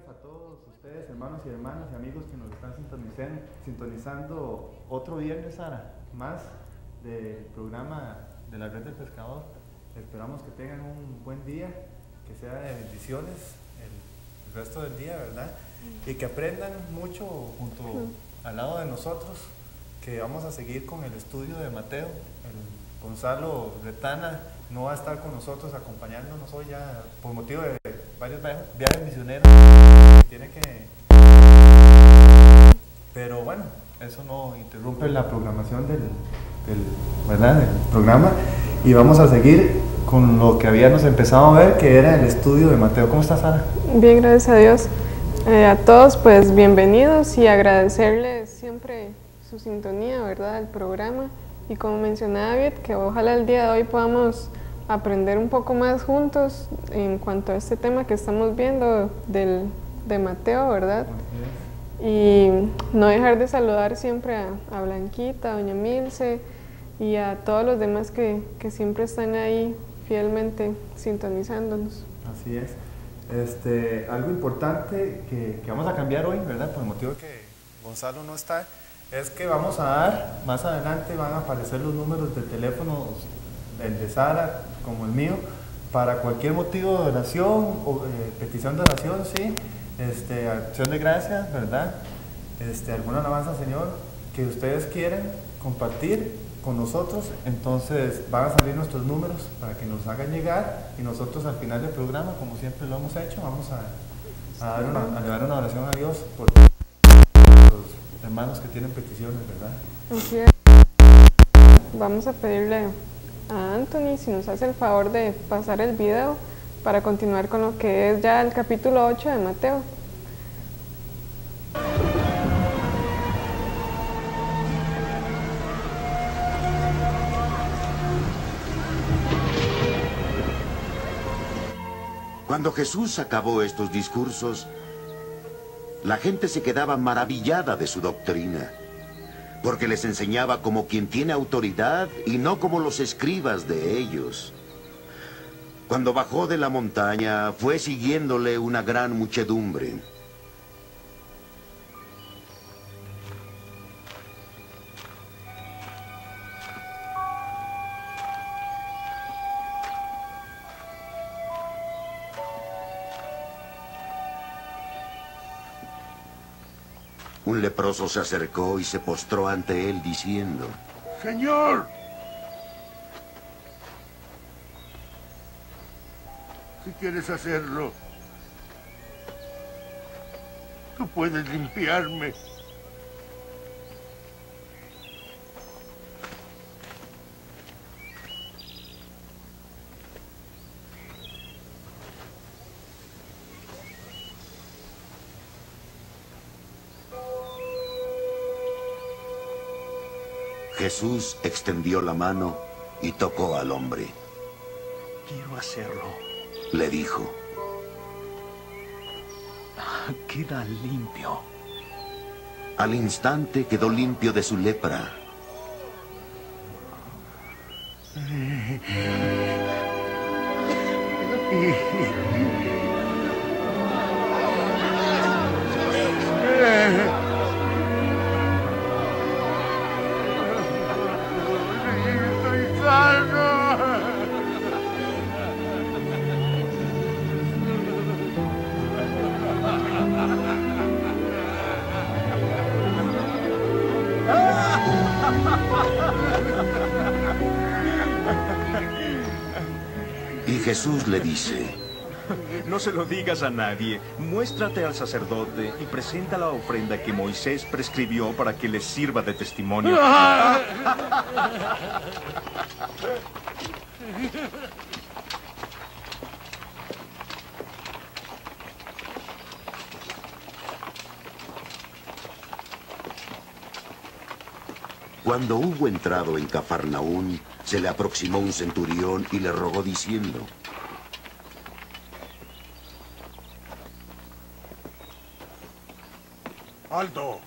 días a todos ustedes, hermanos y hermanas y amigos que nos están sintonizando otro viernes, Sara, más del programa de la Red del Pescador. Esperamos que tengan un buen día, que sea de bendiciones el resto del día, ¿verdad? Y que aprendan mucho junto al lado de nosotros, que vamos a seguir con el estudio de Mateo. El Gonzalo Retana no va a estar con nosotros acompañándonos hoy ya por motivo de varios viajes misioneros que tiene que... Pero bueno, eso no interrumpe la programación ¿verdad? Del programa, y vamos a seguir con lo que habíamos empezado a ver, que era el estudio de Mateo. ¿Cómo estás, Sara? Bien, gracias a Dios. A todos, pues bienvenidos y agradecerles siempre su sintonía, ¿verdad?, del programa. Y como mencionaba David, que ojalá el día de hoy podamos aprender un poco más juntos en cuanto a este tema que estamos viendo de Mateo, ¿verdad? Y no dejar de saludar siempre a Blanquita, a Doña Milce y a todos los demás que siempre están ahí fielmente sintonizándonos. Así es. Algo importante que vamos a cambiar hoy, ¿verdad?, por el motivo de que Gonzalo no está, es que vamos a dar, más adelante van a aparecer los números de teléfono, el de Sara como el mío, para cualquier motivo de oración o petición de oración, sí, acción de gracias, ¿verdad? Alguna alabanza al Señor que ustedes quieran compartir con nosotros. Entonces van a salir nuestros números para que nos hagan llegar, y nosotros al final del programa, como siempre lo hemos hecho, vamos a llevar una oración a Dios por los hermanos que tienen peticiones, ¿verdad? Así es. Vamos a pedirle a Anthony si nos hace el favor de pasar el video para continuar con lo que es ya el capítulo 8 de Mateo. Cuando Jesús acabó estos discursos, la gente se quedaba maravillada de su doctrina, porque les enseñaba como quien tiene autoridad y no como los escribas de ellos. Cuando bajó de la montaña, fue siguiéndole una gran muchedumbre. Un leproso se acercó y se postró ante él diciendo: ¡Señor! Si quieres hacerlo, tú puedes limpiarme. Jesús extendió la mano y tocó al hombre. Quiero hacerlo. Le dijo: Queda limpio. Al instante quedó limpio de su lepra. ¡Estoy sano! Y Jesús le dice: No se lo digas a nadie. Muéstrate al sacerdote y presenta la ofrenda que Moisés prescribió para que les sirva de testimonio. Cuando hubo entrado en Cafarnaún, se le aproximó un centurión y le rogó diciendo: ¡Alto!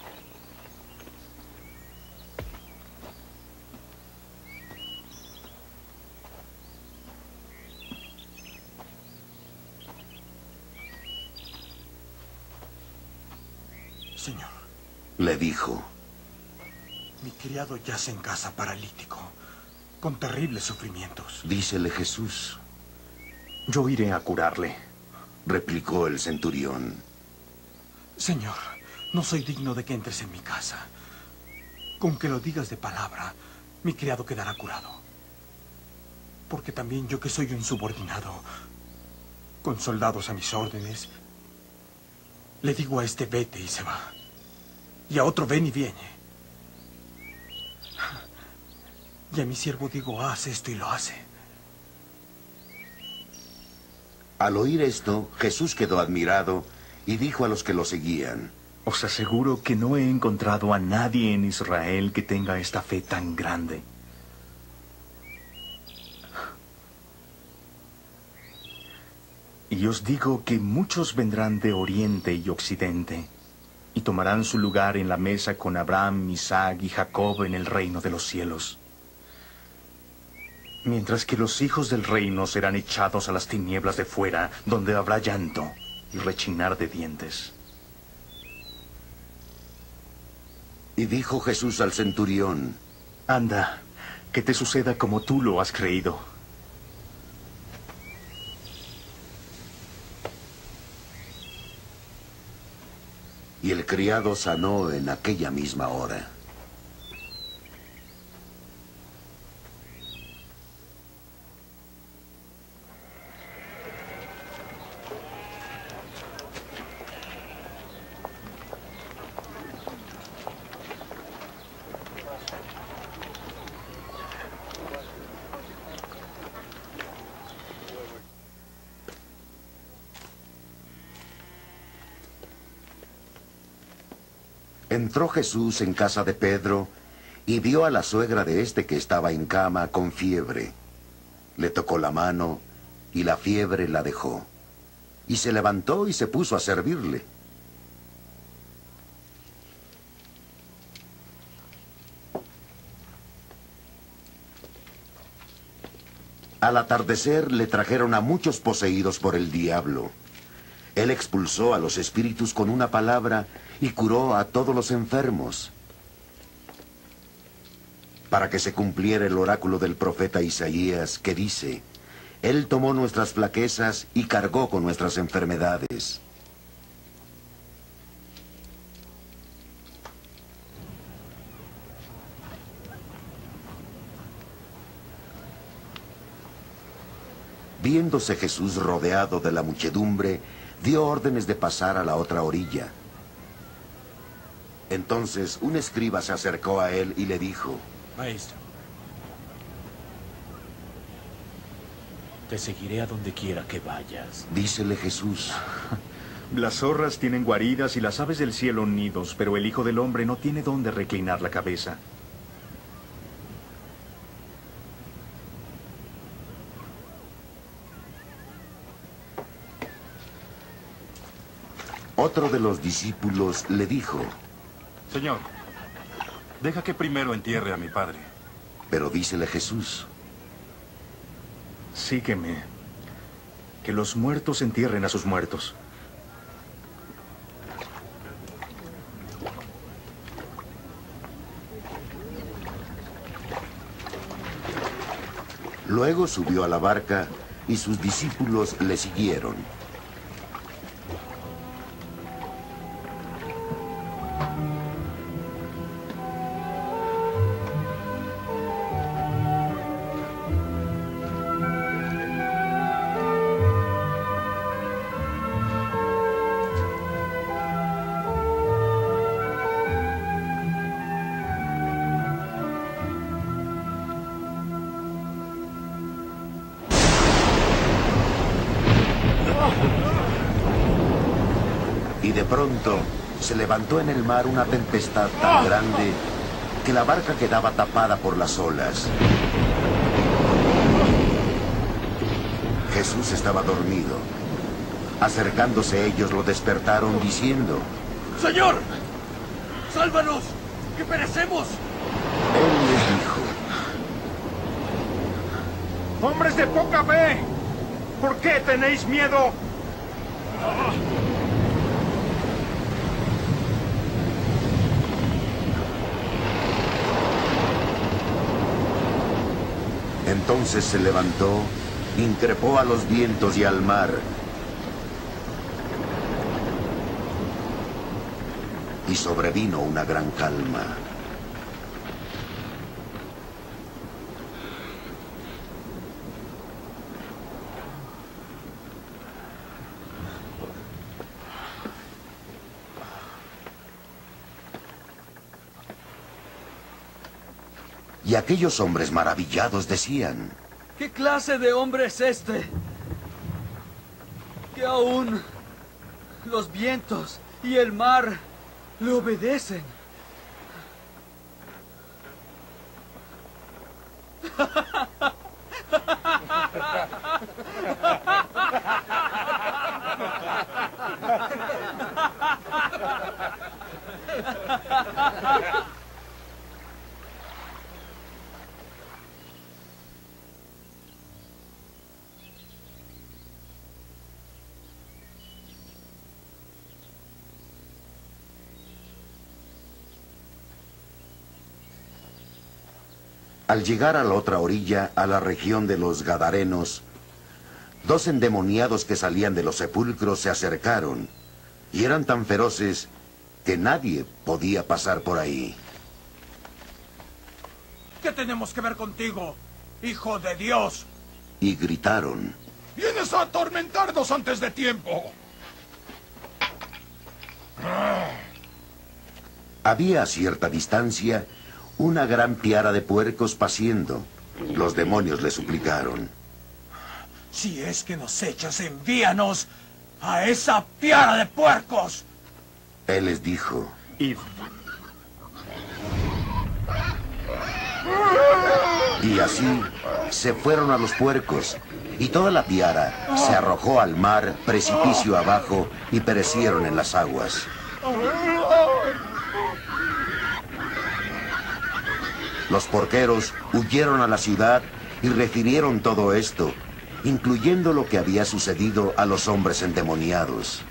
Señor, le dijo. mi criado yace en casa paralítico, con terribles sufrimientos. Dícele Jesús, Yo iré a curarle. replicó el centurión. Señor, no soy digno de que entres en mi casa. Con que lo digas de palabra, mi criado quedará curado. Porque también yo, que soy un subordinado, con soldados a mis órdenes, le digo a este vete y se va, y a otro ven y viene. Y a mi siervo digo, haz esto y lo hace. Al oír esto, Jesús quedó admirado y dijo a los que lo seguían, Os aseguro que no he encontrado a nadie en Israel que tenga esta fe tan grande. Y os digo que muchos vendrán de oriente y occidente y tomarán su lugar en la mesa con Abraham, Isaac y Jacob en el reino de los cielos. Mientras que los hijos del reino serán echados a las tinieblas de fuera, donde habrá llanto y rechinar de dientes. y dijo Jesús al centurión, Anda, que te suceda como tú lo has creído. y el criado sanó en aquella misma hora. Entró Jesús en casa de Pedro y vio a la suegra de éste que estaba en cama con fiebre. Le tocó la mano y la fiebre la dejó. Y se levantó y se puso a servirle. Al atardecer le trajeron a muchos poseídos por el diablo. Él expulsó a los espíritus con una palabra y curó a todos los enfermos, para que se cumpliera el oráculo del profeta Isaías, que dice, Él tomó nuestras flaquezas y cargó con nuestras enfermedades. Viéndose Jesús rodeado de la muchedumbre, dio órdenes de pasar a la otra orilla. Entonces un escriba se acercó a él y le dijo, Maestro, te seguiré a donde quiera que vayas. dícele Jesús, Las zorras tienen guaridas y las aves del cielo nidos, pero el Hijo del Hombre no tiene dónde reclinar la cabeza. Otro de los discípulos le dijo, Señor, deja que primero entierre a mi padre. pero dícele Jesús, Sígueme. Que los muertos entierren a sus muertos. Luego subió a la barca y sus discípulos le siguieron. Y de pronto se levantó en el mar una tempestad tan grande que la barca quedaba tapada por las olas. Jesús estaba dormido. Acercándose ellos lo despertaron diciendo, ¡Señor! ¡Sálvanos! ¡Que perecemos! Él les dijo, ¡Hombres de poca fe! ¿Por qué tenéis miedo? Entonces se levantó, increpó a los vientos y al mar, y sobrevino una gran calma. Y aquellos hombres maravillados decían: ¿Qué clase de hombre es este? Que aún los vientos y el mar le obedecen. Al llegar a la otra orilla, a la región de los Gadarenos, dos endemoniados que salían de los sepulcros se acercaron, y eran tan feroces que nadie podía pasar por ahí. ¿Qué tenemos que ver contigo, hijo de Dios? Y gritaron: ¡Vienes a atormentarnos antes de tiempo! Había a cierta distancia una gran piara de puercos paciendo. Los demonios le suplicaron: Si es que nos echas, envíanos a esa piara de puercos. Él les dijo: Id. Y así se fueron a los puercos, y toda la piara se arrojó al mar, precipicio abajo, y perecieron en las aguas. Los porqueros huyeron a la ciudad y refirieron todo esto, incluyendo lo que había sucedido a los hombres endemoniados.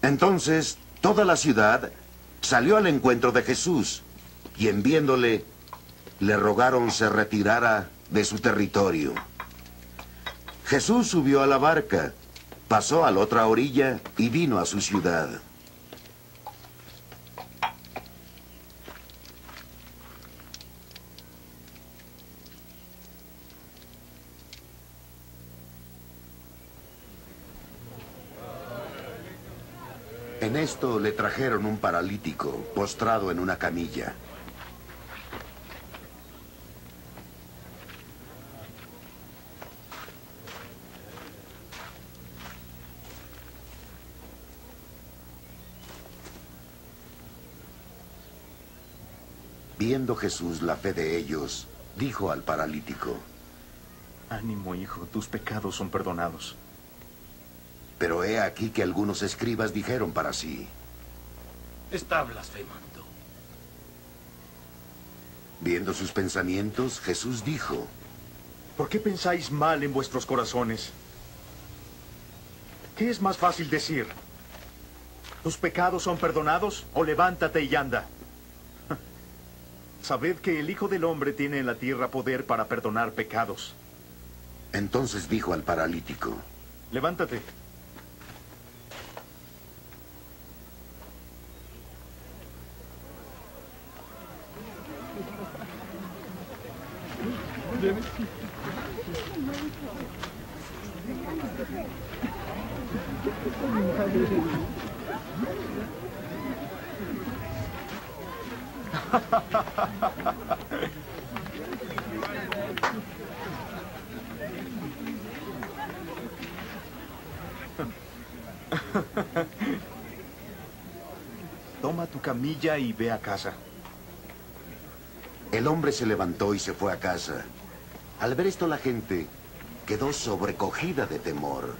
Entonces, toda la ciudad salió al encuentro de Jesús, y en viéndole, le rogaron se retirara de su territorio. Jesús subió a la barca, pasó a la otra orilla y vino a su ciudad. En esto le trajeron un paralítico, postrado en una camilla. Viendo Jesús la fe de ellos, dijo al paralítico: Ánimo, hijo, tus pecados son perdonados. Pero he aquí que algunos escribas dijeron para sí: Está blasfemando. Viendo sus pensamientos, Jesús dijo: ¿Por qué pensáis mal en vuestros corazones? ¿Qué es más fácil decir? ¿Tus pecados son perdonados? ¿O levántate y anda? Sabed que el Hijo del Hombre tiene en la tierra poder para perdonar pecados. Entonces dijo al paralítico: Levántate. Toma tu camilla y ve a casa. El hombre se levantó y se fue a casa. Al ver esto, la gente quedó sobrecogida de temor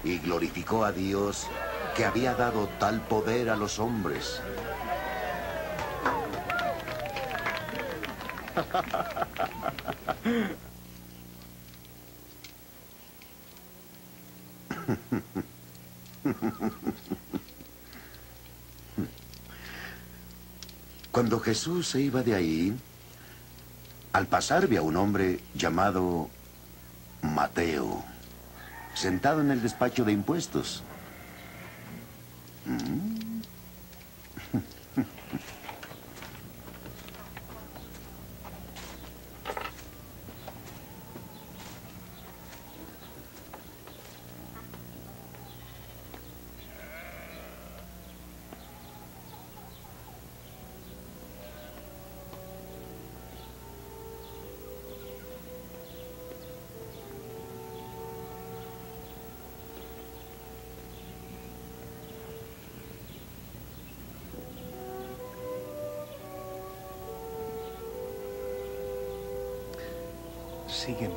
y glorificó a Dios, que había dado tal poder a los hombres. Cuando Jesús se iba de ahí, al pasar vio a un hombre llamado Mateo, sentado en el despacho de impuestos. Sígueme.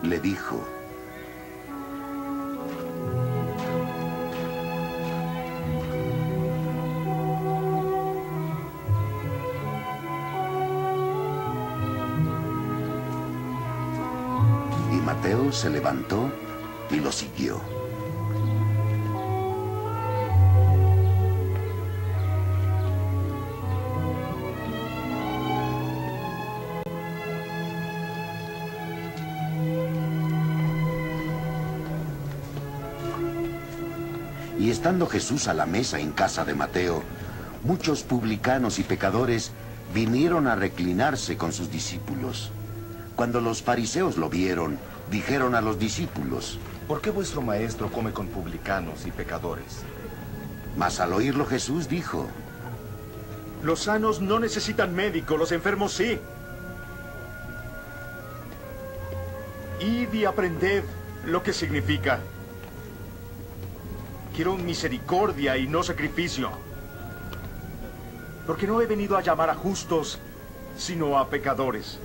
Le dijo. Y Mateo se levantó y lo siguió. Y estando Jesús a la mesa en casa de Mateo, muchos publicanos y pecadores vinieron a reclinarse con sus discípulos. Cuando los fariseos lo vieron, dijeron a los discípulos: ¿Por qué vuestro maestro come con publicanos y pecadores? Mas al oírlo Jesús dijo: Los sanos no necesitan médico, los enfermos sí. Id y aprended lo que significa: quiero misericordia y no sacrificio. Porque no he venido a llamar a justos, sino a pecadores.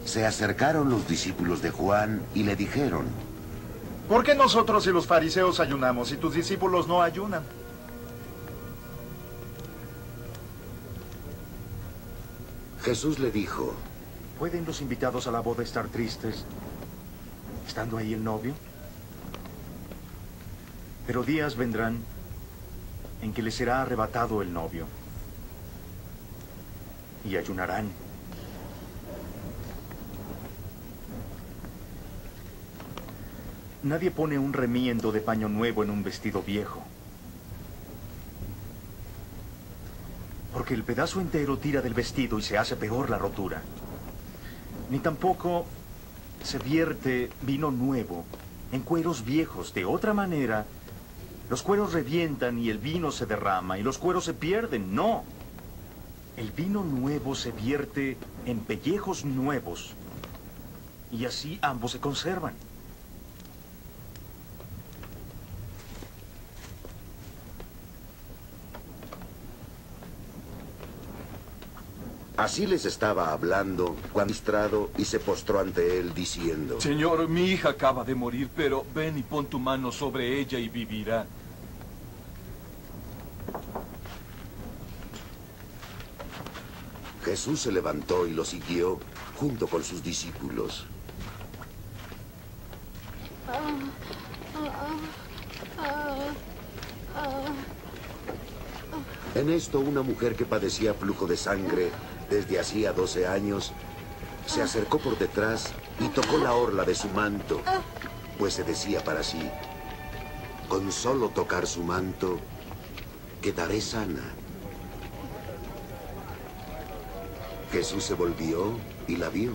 Se acercaron los discípulos de Juan y le dijeron: ¿Por qué nosotros y los fariseos ayunamos y tus discípulos no ayunan? Jesús le dijo: ¿Pueden los invitados a la boda estar tristes, estando ahí el novio? Pero días vendrán en que les será arrebatado el novio. Y ayunarán. Nadie pone un remiendo de paño nuevo en un vestido viejo. Porque el pedazo entero tira del vestido y se hace peor la rotura. Ni tampoco se vierte vino nuevo en cueros viejos. De otra manera, los cueros revientan y el vino se derrama y los cueros se pierden. No. El vino nuevo se vierte en pellejos nuevos y así ambos se conservan. Así les estaba hablando cuando distrado y se postró ante él diciendo: Señor, mi hija acaba de morir, pero ven y pon tu mano sobre ella y vivirá. Jesús se levantó y lo siguió junto con sus discípulos. En esto, una mujer que padecía flujo de sangre desde hacía 12 años, se acercó por detrás y tocó la orla de su manto, pues se decía para sí: con solo tocar su manto, quedaré sana. Jesús se volvió y la vio.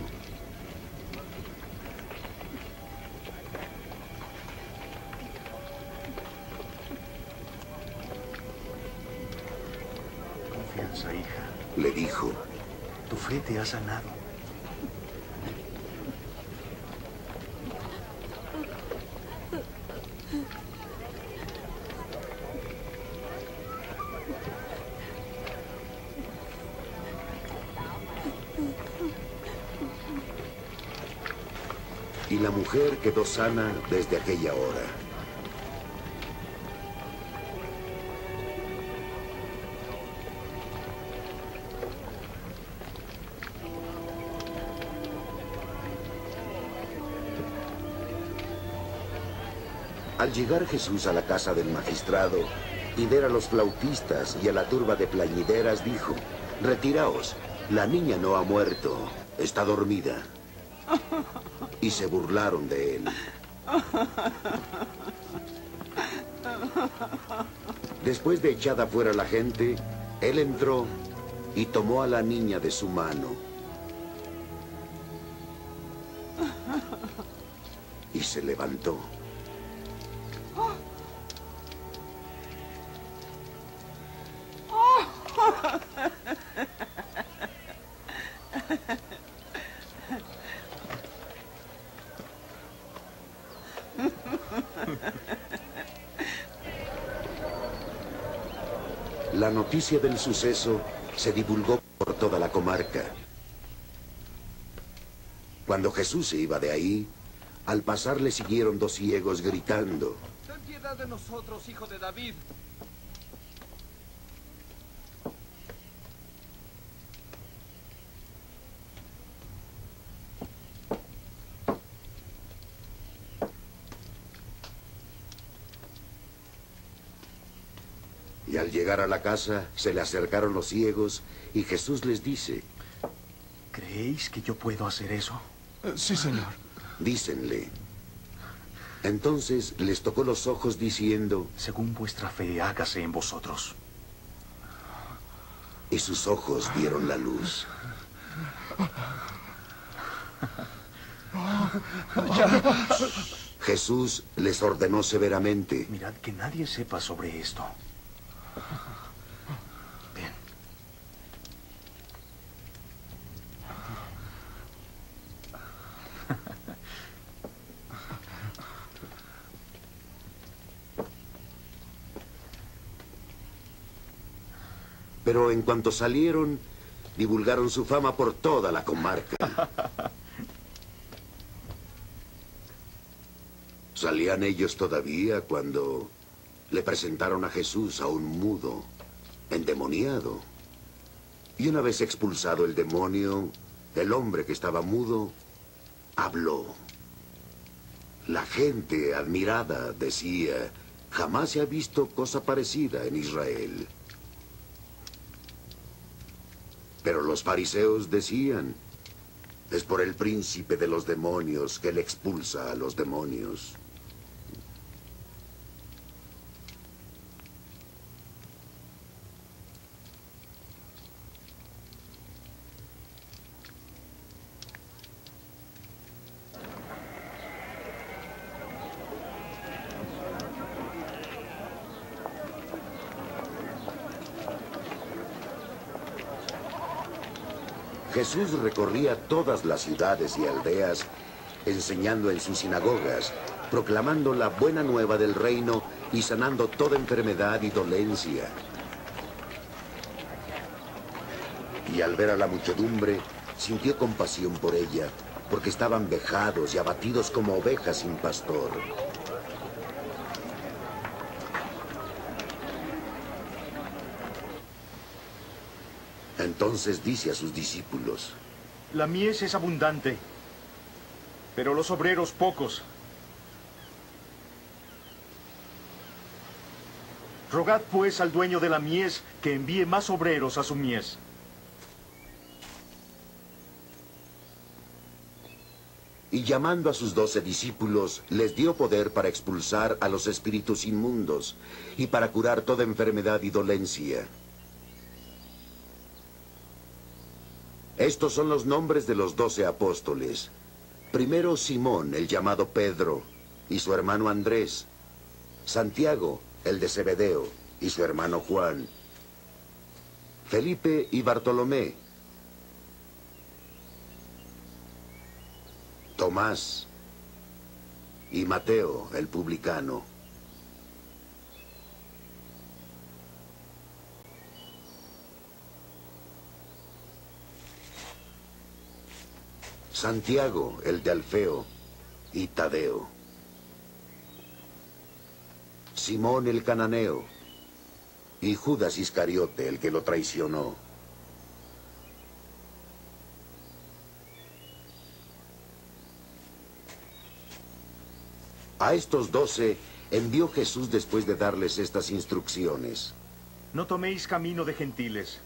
Confianza, hija. Le dijo: Tu fe te ha sanado. Y la mujer quedó sana desde aquella hora. Al llegar Jesús a la casa del magistrado, y ver a los flautistas y a la turba de plañideras, dijo: retiraos, la niña no ha muerto, está dormida. Y se burlaron de él. Después de echada fuera la gente, él entró y tomó a la niña de su mano. Y se levantó. La noticia del suceso se divulgó por toda la comarca. Cuando Jesús se iba de ahí, al pasar le siguieron dos ciegos gritando: Ten piedad de nosotros, hijo de David. Y al llegar a la casa, se le acercaron los ciegos y Jesús les dice: ¿creéis que yo puedo hacer eso? Sí, Señor. Dícenle. Entonces les tocó los ojos diciendo: según vuestra fe, hágase en vosotros. Y sus ojos dieron la luz. Jesús les ordenó severamente: mirad que nadie sepa sobre esto. Ven. Pero en cuanto salieron, divulgaron su fama por toda la comarca. Salían ellos todavía cuando le presentaron a Jesús a un mudo, endemoniado. Y una vez expulsado el demonio, el hombre que estaba mudo habló. La gente, admirada, decía: jamás se ha visto cosa parecida en Israel. Pero los fariseos decían: es por el príncipe de los demonios que él expulsa a los demonios. Jesús recorría todas las ciudades y aldeas, enseñando en sus sinagogas, proclamando la buena nueva del reino y sanando toda enfermedad y dolencia. Y al ver a la muchedumbre, sintió compasión por ella, porque estaban vejados y abatidos como ovejas sin pastor. Entonces dice a sus discípulos: la mies es abundante, pero los obreros pocos. Rogad pues al dueño de la mies que envíe más obreros a su mies. Y llamando a sus 12 discípulos, les dio poder para expulsar a los espíritus inmundos y para curar toda enfermedad y dolencia. Estos son los nombres de los 12 apóstoles. Primero Simón, el llamado Pedro, y su hermano Andrés. Santiago, el de Zebedeo, y su hermano Juan. Felipe y Bartolomé. Tomás y Mateo, el publicano. Santiago, el de Alfeo, y Tadeo. Simón el cananeo, y Judas Iscariote, el que lo traicionó. A estos 12 envió Jesús después de darles estas instrucciones. No toméis camino de gentiles,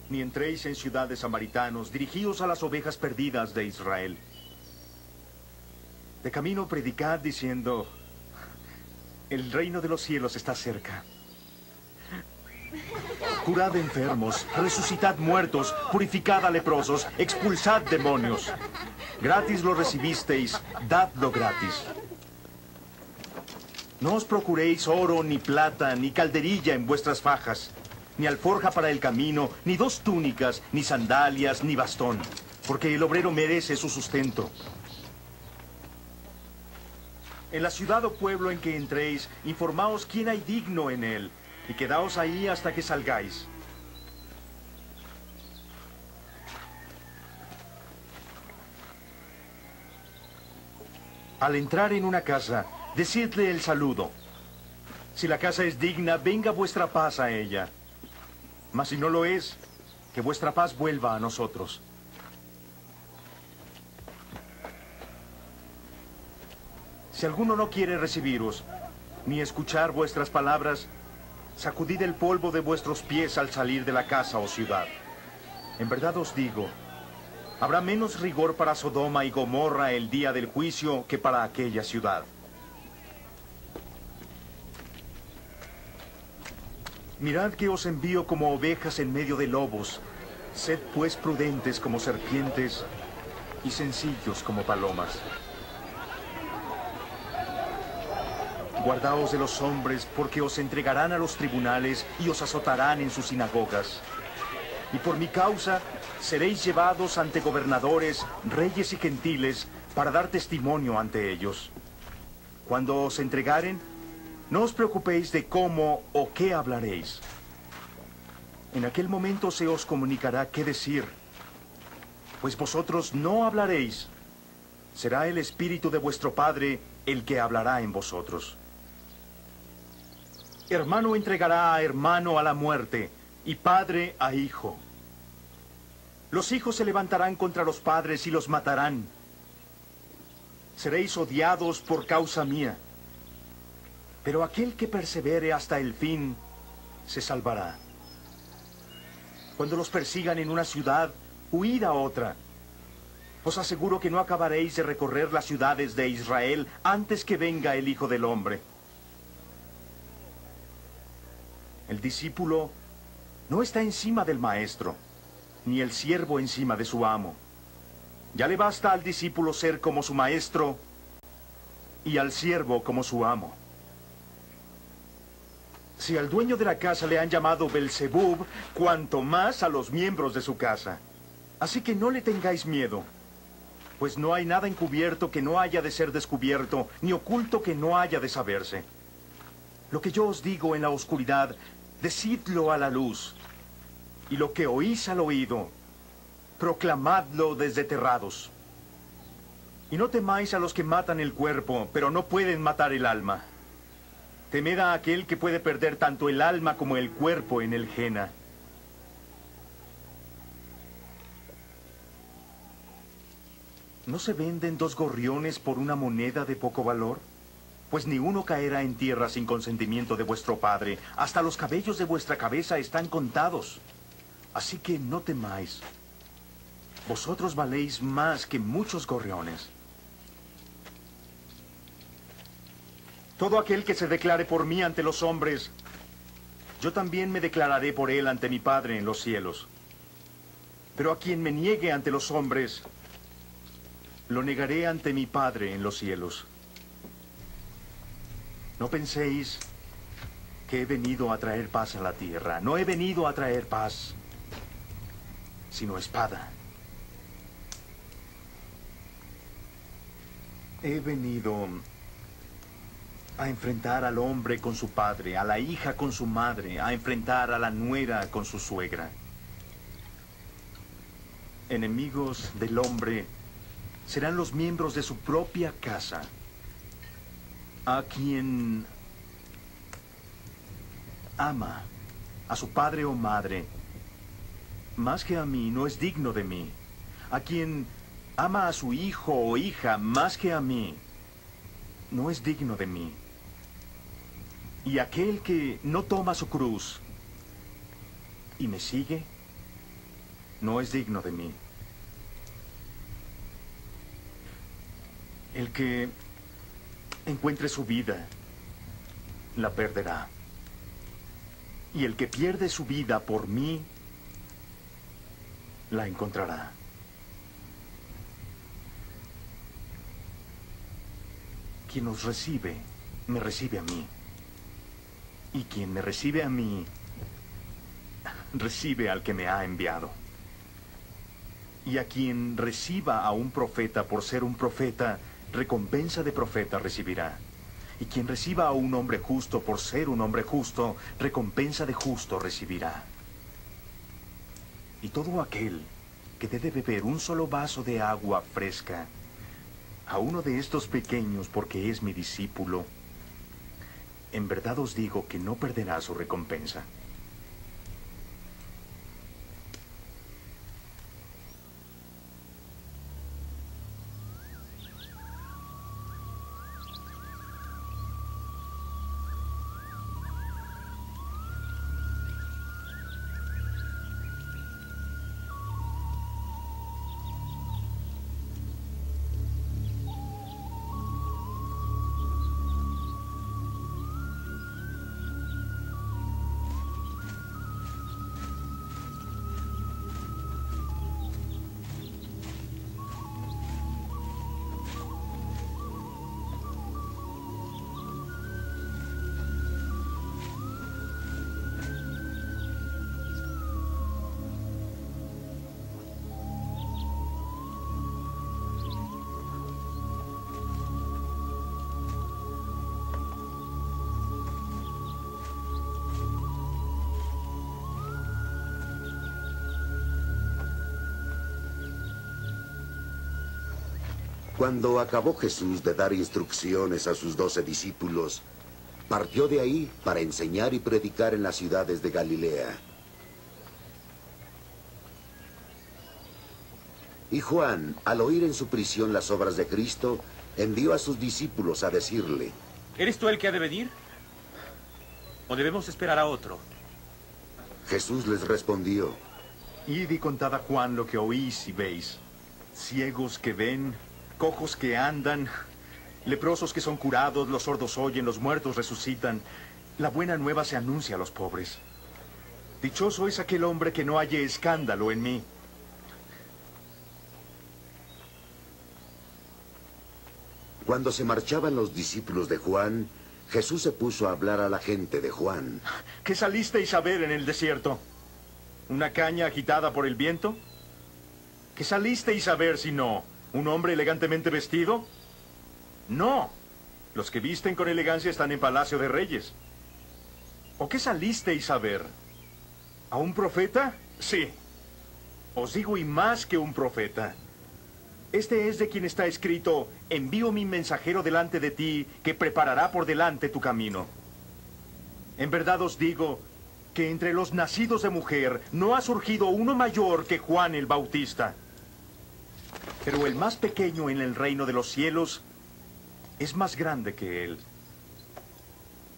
ni entréis en ciudad de samaritanos, dirigíos a las ovejas perdidas de Israel. De camino predicad diciendo, el reino de los cielos está cerca. Curad enfermos, resucitad muertos, purificad a leprosos, expulsad demonios. Gratis lo recibisteis, dadlo gratis. No os procuréis oro, ni plata, ni calderilla en vuestras fajas, ni alforja para el camino, ni 2 túnicas, ni sandalias, ni bastón, porque el obrero merece su sustento. En la ciudad o pueblo en que entréis, informaos quién hay digno en él, y quedaos ahí hasta que salgáis. Al entrar en una casa, decidle el saludo. Si la casa es digna, venga vuestra paz a ella. Mas si no lo es, que vuestra paz vuelva a nosotros. Si alguno no quiere recibiros, ni escuchar vuestras palabras, sacudid el polvo de vuestros pies al salir de la casa o ciudad. En verdad os digo, habrá menos rigor para Sodoma y Gomorra el día del juicio que para aquella ciudad. Mirad que os envío como ovejas en medio de lobos. Sed pues prudentes como serpientes y sencillos como palomas. Guardaos de los hombres, porque os entregarán a los tribunales y os azotarán en sus sinagogas. Y por mi causa seréis llevados ante gobernadores, reyes y gentiles, para dar testimonio ante ellos. Cuando os entregaren, no os preocupéis de cómo o qué hablaréis. En aquel momento se os comunicará qué decir, pues vosotros no hablaréis. Será el Espíritu de vuestro Padre el que hablará en vosotros. Hermano entregará a hermano a la muerte, y padre a hijo. Los hijos se levantarán contra los padres y los matarán. Seréis odiados por causa mía. Pero aquel que persevere hasta el fin, se salvará. Cuando los persigan en una ciudad, huid a otra. Os aseguro que no acabaréis de recorrer las ciudades de Israel antes que venga el Hijo del Hombre. El discípulo no está encima del maestro, ni el siervo encima de su amo. Ya le basta al discípulo ser como su maestro y al siervo como su amo. Si al dueño de la casa le han llamado Belzebub, cuanto más a los miembros de su casa. Así que no le tengáis miedo, pues no hay nada encubierto que no haya de ser descubierto, ni oculto que no haya de saberse. Lo que yo os digo en la oscuridad, decidlo a la luz, y lo que oís al oído, proclamadlo desde terrados. Y no temáis a los que matan el cuerpo, pero no pueden matar el alma. Temed a aquel que puede perder tanto el alma como el cuerpo en el Gehenna. ¿No se venden 2 gorriones por una moneda de poco valor? Pues ni uno caerá en tierra sin consentimiento de vuestro Padre. Hasta los cabellos de vuestra cabeza están contados. Así que no temáis. Vosotros valéis más que muchos gorriones. Todo aquel que se declare por mí ante los hombres, yo también me declararé por él ante mi Padre en los cielos. Pero a quien me niegue ante los hombres, lo negaré ante mi Padre en los cielos. No penséis que he venido a traer paz a la tierra. No he venido a traer paz, sino espada. He venido a enfrentar al hombre con su padre, a la hija con su madre, a enfrentar a la nuera con su suegra. Enemigos del hombre serán los miembros de su propia casa. A quien ama a su padre o madre más que a mí no es digno de mí. A quien ama a su hijo o hija más que a mí no es digno de mí. Y aquel que no toma su cruz y me sigue, no es digno de mí. El que encuentre su vida, la perderá. Y el que pierde su vida por mí, la encontrará. Quien nos recibe, me recibe a mí. Y quien me recibe a mí, recibe al que me ha enviado. Y a quien reciba a un profeta por ser un profeta, recompensa de profeta recibirá. Y quien reciba a un hombre justo por ser un hombre justo, recompensa de justo recibirá. Y todo aquel que dé de beber un solo vaso de agua fresca, a uno de estos pequeños porque es mi discípulo, en verdad os digo que no perderá su recompensa. Cuando acabó Jesús de dar instrucciones a sus 12 discípulos, partió de ahí para enseñar y predicar en las ciudades de Galilea. Y Juan, al oír en su prisión las obras de Cristo, envió a sus discípulos a decirle: ¿Eres tú el que ha de venir? ¿O debemos esperar a otro? Jesús les respondió: Id y contad a Juan lo que oís y veis. Ciegos que ven, cojos que andan, leprosos que son curados, los sordos oyen, los muertos resucitan. La buena nueva se anuncia a los pobres. Dichoso es aquel hombre que no halle escándalo en mí. Cuando se marchaban los discípulos de Juan, Jesús se puso a hablar a la gente de Juan. ¿Qué salisteis a ver en el desierto? ¿Una caña agitada por el viento? ¿Qué salisteis a ver si no? ¿Un hombre elegantemente vestido? No. Los que visten con elegancia están en palacio de reyes. ¿O qué salisteis a ver? ¿A un profeta? Sí. Os digo, y más que un profeta. Este es de quien está escrito: envío mi mensajero delante de ti, que preparará por delante tu camino. En verdad os digo que entre los nacidos de mujer no ha surgido uno mayor que Juan el Bautista. Pero el más pequeño en el reino de los cielos es más grande que él.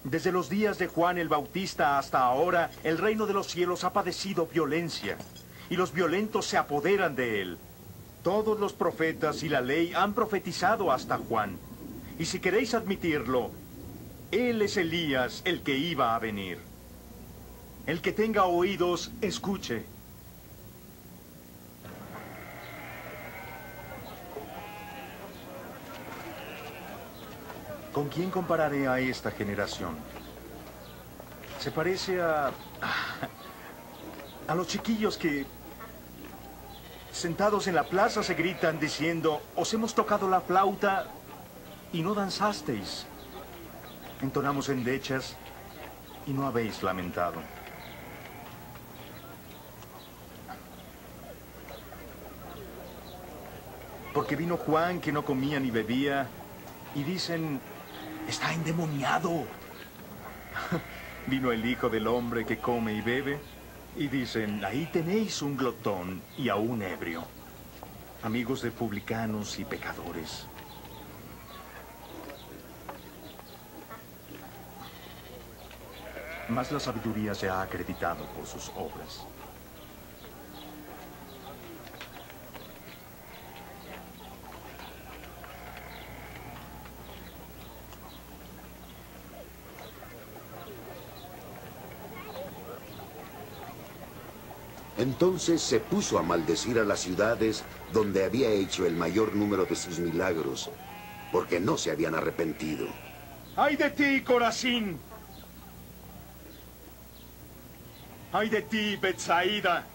Desde los días de Juan el Bautista hasta ahora, el reino de los cielos ha padecido violencia, y los violentos se apoderan de él. Todos los profetas y la ley han profetizado hasta Juan. Y si queréis admitirlo, él es Elías, el que iba a venir. El que tenga oídos, escuche. ¿Con quién compararé a esta generación? Se parece a los chiquillos que, sentados en la plaza, se gritan diciendo: os hemos tocado la flauta y no danzasteis. Entonamos endechas y no habéis lamentado. Porque vino Juan, que no comía ni bebía, y dicen: está endemoniado. Vino el Hijo del Hombre, que come y bebe, y dicen: ahí tenéis un glotón y a un ebrio, amigos de publicanos y pecadores. mas la sabiduría se ha acreditado por sus obras. Entonces se puso a maldecir a las ciudades donde había hecho el mayor número de sus milagros, porque no se habían arrepentido. ¡Ay de ti, Corazín! ¡Ay de ti, Betsaida!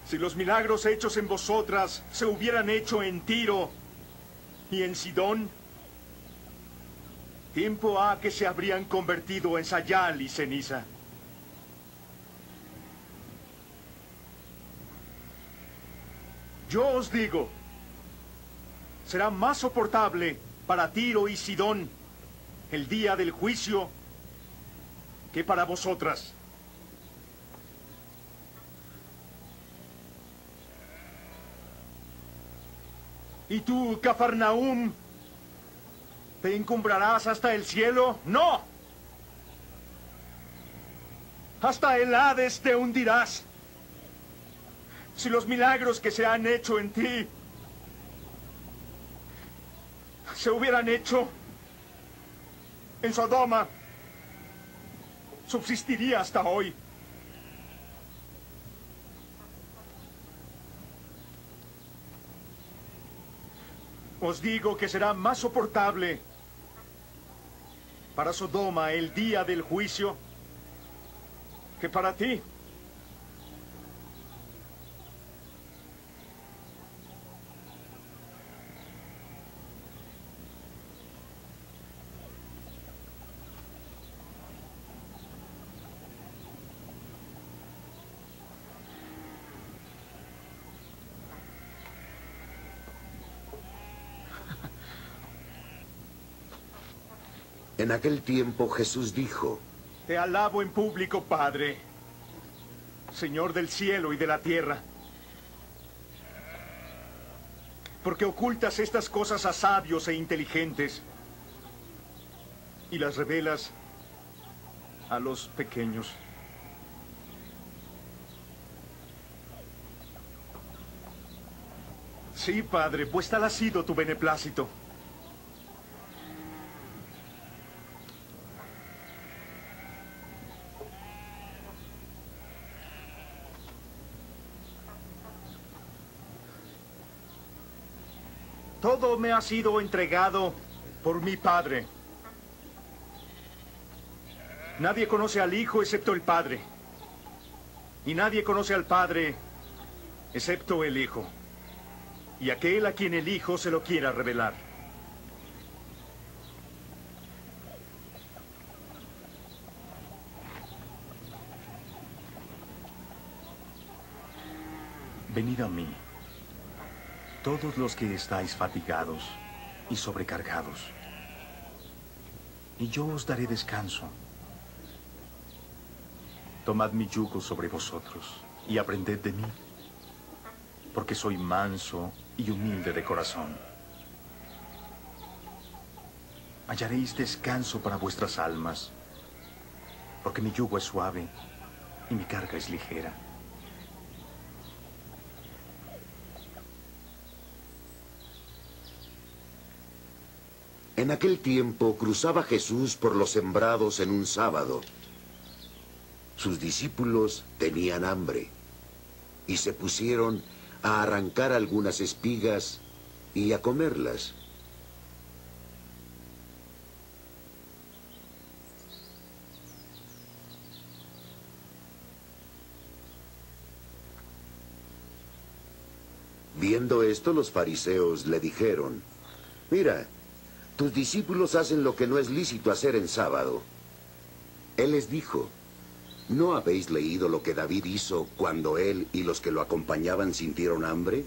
Si los milagros hechos en vosotras se hubieran hecho en Tiro y en Sidón, tiempo ha que se habrían convertido en sayal y ceniza. Yo os digo, será más soportable para Tiro y Sidón el día del juicio que para vosotras. ¿Y tú, Cafarnaúm, te encumbrarás hasta el cielo? ¡No! Hasta el Hades te hundirás. Si los milagros que se han hecho en ti se hubieran hecho en Sodoma, subsistiría hasta hoy. Os digo que será más soportable para Sodoma el día del juicio que para ti. En aquel tiempo Jesús dijo: Te alabo en público, Padre, Señor del cielo y de la tierra, porque ocultas estas cosas a sabios e inteligentes y las revelas a los pequeños. Sí, Padre, pues tal ha sido tu beneplácito. Todo me ha sido entregado por mi Padre. Nadie conoce al Hijo excepto el Padre. Y nadie conoce al Padre excepto el Hijo. Y aquel a quien el Hijo se lo quiera revelar. Venid a mí, todos los que estáis fatigados y sobrecargados, y yo os daré descanso. Tomad mi yugo sobre vosotros y aprended de mí, porque soy manso y humilde de corazón. Hallaréis descanso para vuestras almas, porque mi yugo es suave y mi carga es ligera. En aquel tiempo cruzaba Jesús por los sembrados en un sábado. Sus discípulos tenían hambre y se pusieron a arrancar algunas espigas y a comerlas. Viendo esto, los fariseos le dijeron: Mira, tus discípulos hacen lo que no es lícito hacer en sábado. Él les dijo: ¿No habéis leído lo que David hizo cuando él y los que lo acompañaban sintieron hambre?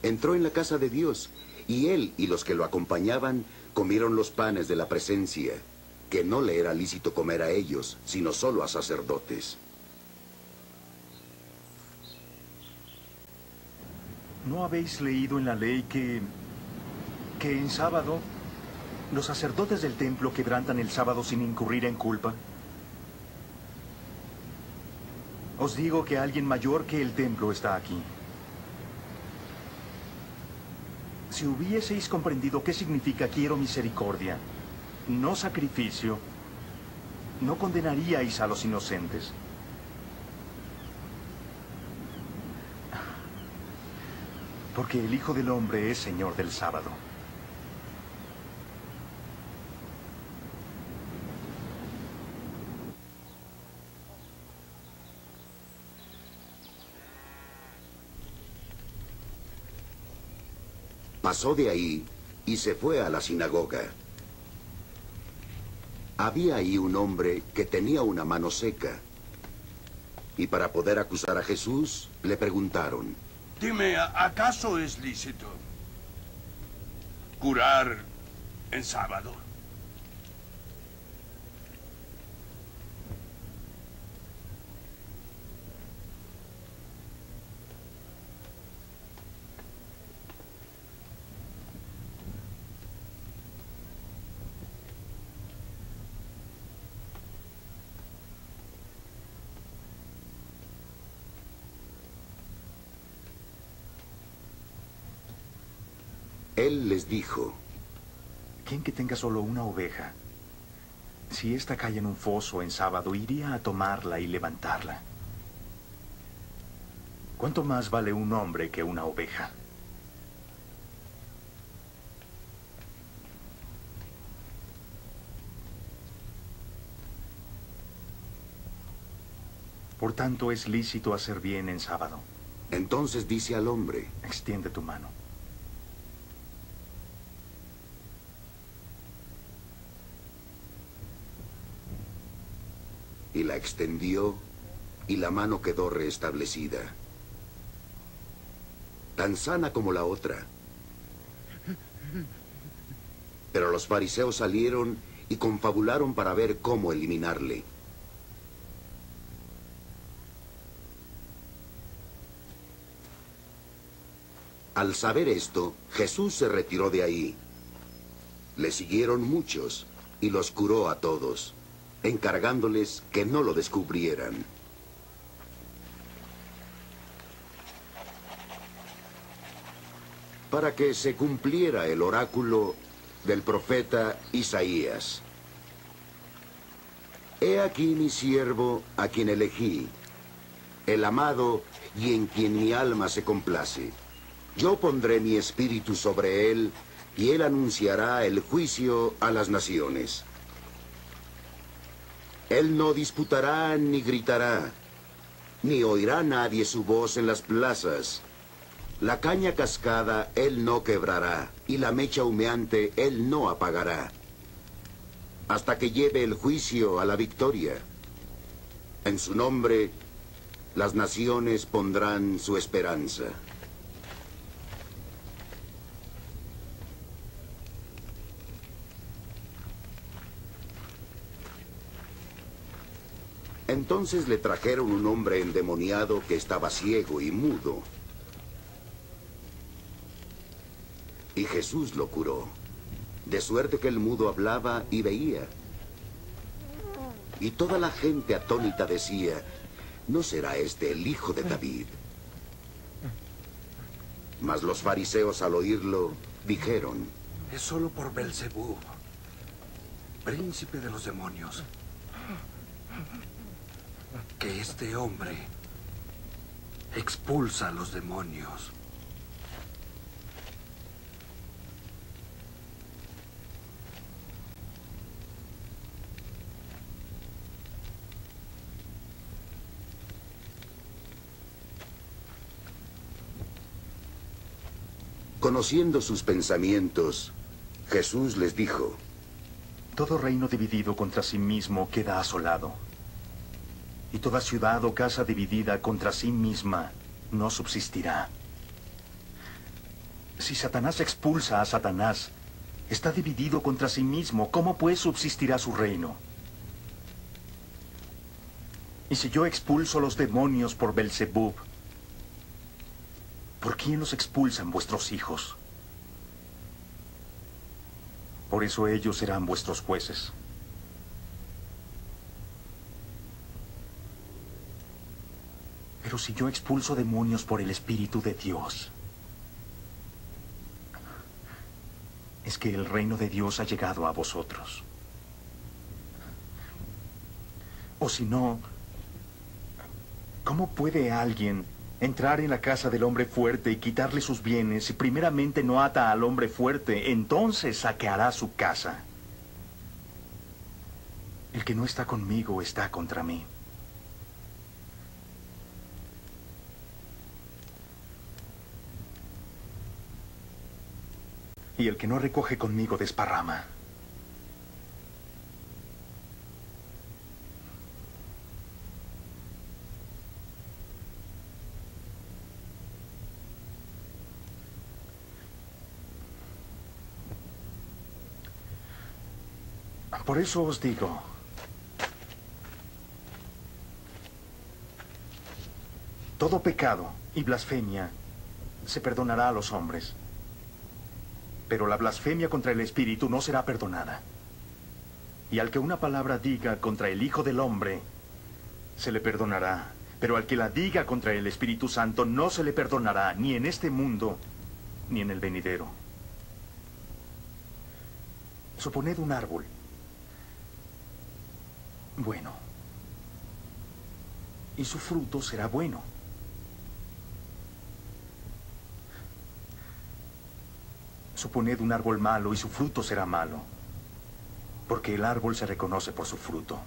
Entró en la casa de Dios, y él y los que lo acompañaban comieron los panes de la presencia, que no le era lícito comer a ellos, sino solo a sacerdotes. ¿No habéis leído en la ley que en sábado los sacerdotes del templo quebrantan el sábado sin incurrir en culpa? Os digo que alguien mayor que el templo está aquí. Si hubieseis comprendido qué significa quiero misericordia, no sacrificio, no condenaríais a los inocentes. Porque el Hijo del Hombre es Señor del sábado. Pasó de ahí y se fue a la sinagoga. Había ahí un hombre que tenía una mano seca. Y para poder acusar a Jesús, le preguntaron: Dime, ¿acaso es lícito curar en sábado? Él les dijo: ¿Quién que tenga solo una oveja, si ésta cae en un foso en sábado, iría a tomarla y levantarla? ¿Cuánto más vale un hombre que una oveja? Por tanto, es lícito hacer bien en sábado. Entonces dice al hombre: extiende tu mano. Y la extendió, y la mano quedó restablecida, tan sana como la otra. Pero los fariseos salieron y confabularon para ver cómo eliminarle. Al saber esto, Jesús se retiró de ahí. Le siguieron muchos y los curó a todos, encargándoles que no lo descubrieran. Para que se cumpliera el oráculo del profeta Isaías: He aquí mi siervo a quien elegí, el amado y en quien mi alma se complace. Yo pondré mi espíritu sobre él, y él anunciará el juicio a las naciones. Él no disputará ni gritará, ni oirá nadie su voz en las plazas. La caña cascada él no quebrará, y la mecha humeante él no apagará, hasta que lleve el juicio a la victoria. En su nombre, las naciones pondrán su esperanza. Entonces le trajeron un hombre endemoniado que estaba ciego y mudo. Y Jesús lo curó, de suerte que el mudo hablaba y veía. Y toda la gente atónita decía: ¿no será este el hijo de David? Mas los fariseos, al oírlo, dijeron: es solo por Belzebú, príncipe de los demonios, que este hombre expulsa a los demonios. Conociendo sus pensamientos, Jesús les dijo: Todo reino dividido contra sí mismo queda asolado, y toda ciudad o casa dividida contra sí misma no subsistirá. Si Satanás expulsa a Satanás, está dividido contra sí mismo. ¿Cómo pues subsistirá su reino? Y si yo expulso los demonios por Belzebub, ¿Por quién los expulsan vuestros hijos? Por eso ellos serán vuestros jueces. Pero si yo expulso demonios por el Espíritu de Dios, es que el reino de Dios ha llegado a vosotros. O si no, ¿cómo puede alguien entrar en la casa del hombre fuerte y quitarle sus bienes si primeramente no ata al hombre fuerte? Entonces saqueará su casa. El que no está conmigo está contra mí. Y el que no recoge conmigo desparrama. Por eso os digo, todo pecado y blasfemia se perdonará a los hombres, pero la blasfemia contra el Espíritu no será perdonada. Y al que una palabra diga contra el Hijo del Hombre, se le perdonará, pero al que la diga contra el Espíritu Santo no se le perdonará, ni en este mundo, ni en el venidero. Suponed un árbol. Bueno, y su fruto será bueno. Suponed un árbol malo y su fruto será malo, porque el árbol se reconoce por su fruto.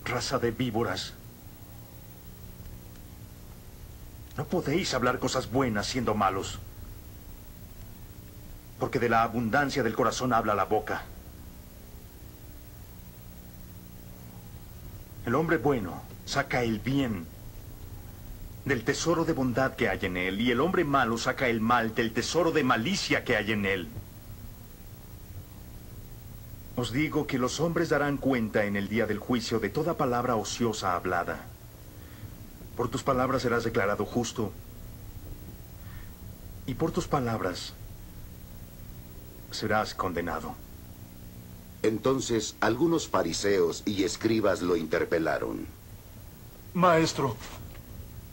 Raza de víboras. No podéis hablar cosas buenas siendo malos, porque de la abundancia del corazón habla la boca. El hombre bueno saca el bien del tesoro de bondad que hay en él, y el hombre malo saca el mal del tesoro de malicia que hay en él. Os digo que los hombres darán cuenta en el día del juicio de toda palabra ociosa hablada. Por tus palabras serás declarado justo, y por tus palabras serás condenado. Entonces algunos fariseos y escribas lo interpelaron. Maestro,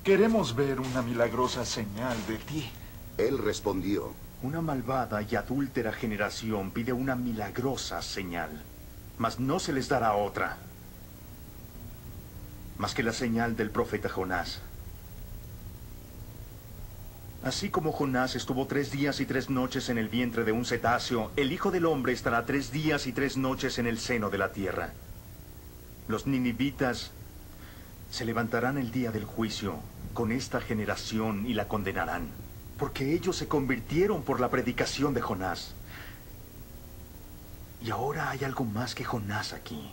queremos ver una milagrosa señal de ti. Él respondió: Una malvada y adúltera generación pide una milagrosa señal, mas no se les dará otra, más que la señal del profeta Jonás. Así como Jonás estuvo 3 días y 3 noches en el vientre de un cetáceo, el Hijo del Hombre estará 3 días y 3 noches en el seno de la tierra. Los ninivitas se levantarán el día del juicio con esta generación y la condenarán, porque ellos se convirtieron por la predicación de Jonás. Y ahora hay algo más que Jonás aquí.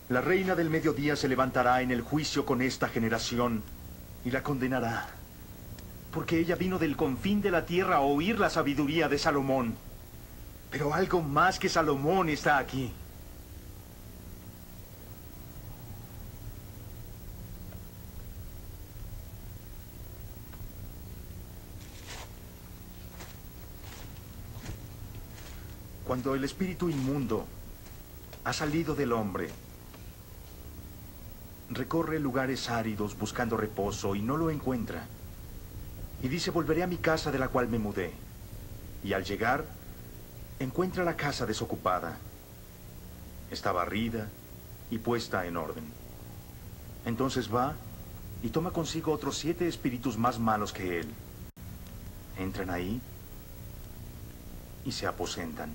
La reina del mediodía se levantará en el juicio con esta generación y la condenará, porque ella vino del confín de la tierra a oír la sabiduría de Salomón. Pero algo más que Salomón está aquí. Cuando el espíritu inmundo ha salido del hombre, recorre lugares áridos buscando reposo y no lo encuentra. Y dice: volveré a mi casa de la cual me mudé. Y al llegar, encuentra la casa desocupada. Está barrida y puesta en orden. Entonces va y toma consigo otros 7 espíritus más malos que él. Entran ahí y se aposentan.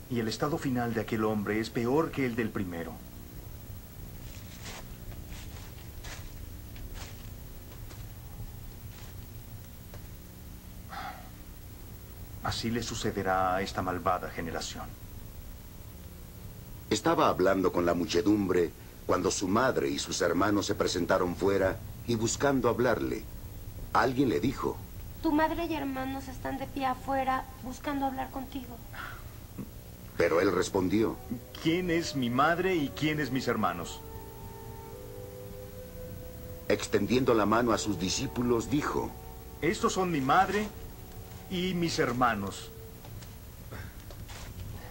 Y el estado final de aquel hombre es peor que el del primero. Así así le sucederá a esta malvada generación. Estaba hablando con la muchedumbre cuando su madre y sus hermanos se presentaron fuera y buscando hablarle. Alguien le dijo: Tu madre y hermanos están de pie afuera buscando hablar contigo. Pero él respondió: ¿Quién es mi madre y quiénes mis hermanos? Extendiendo la mano a sus discípulos, dijo: Estos son mi madre y mis hermanos.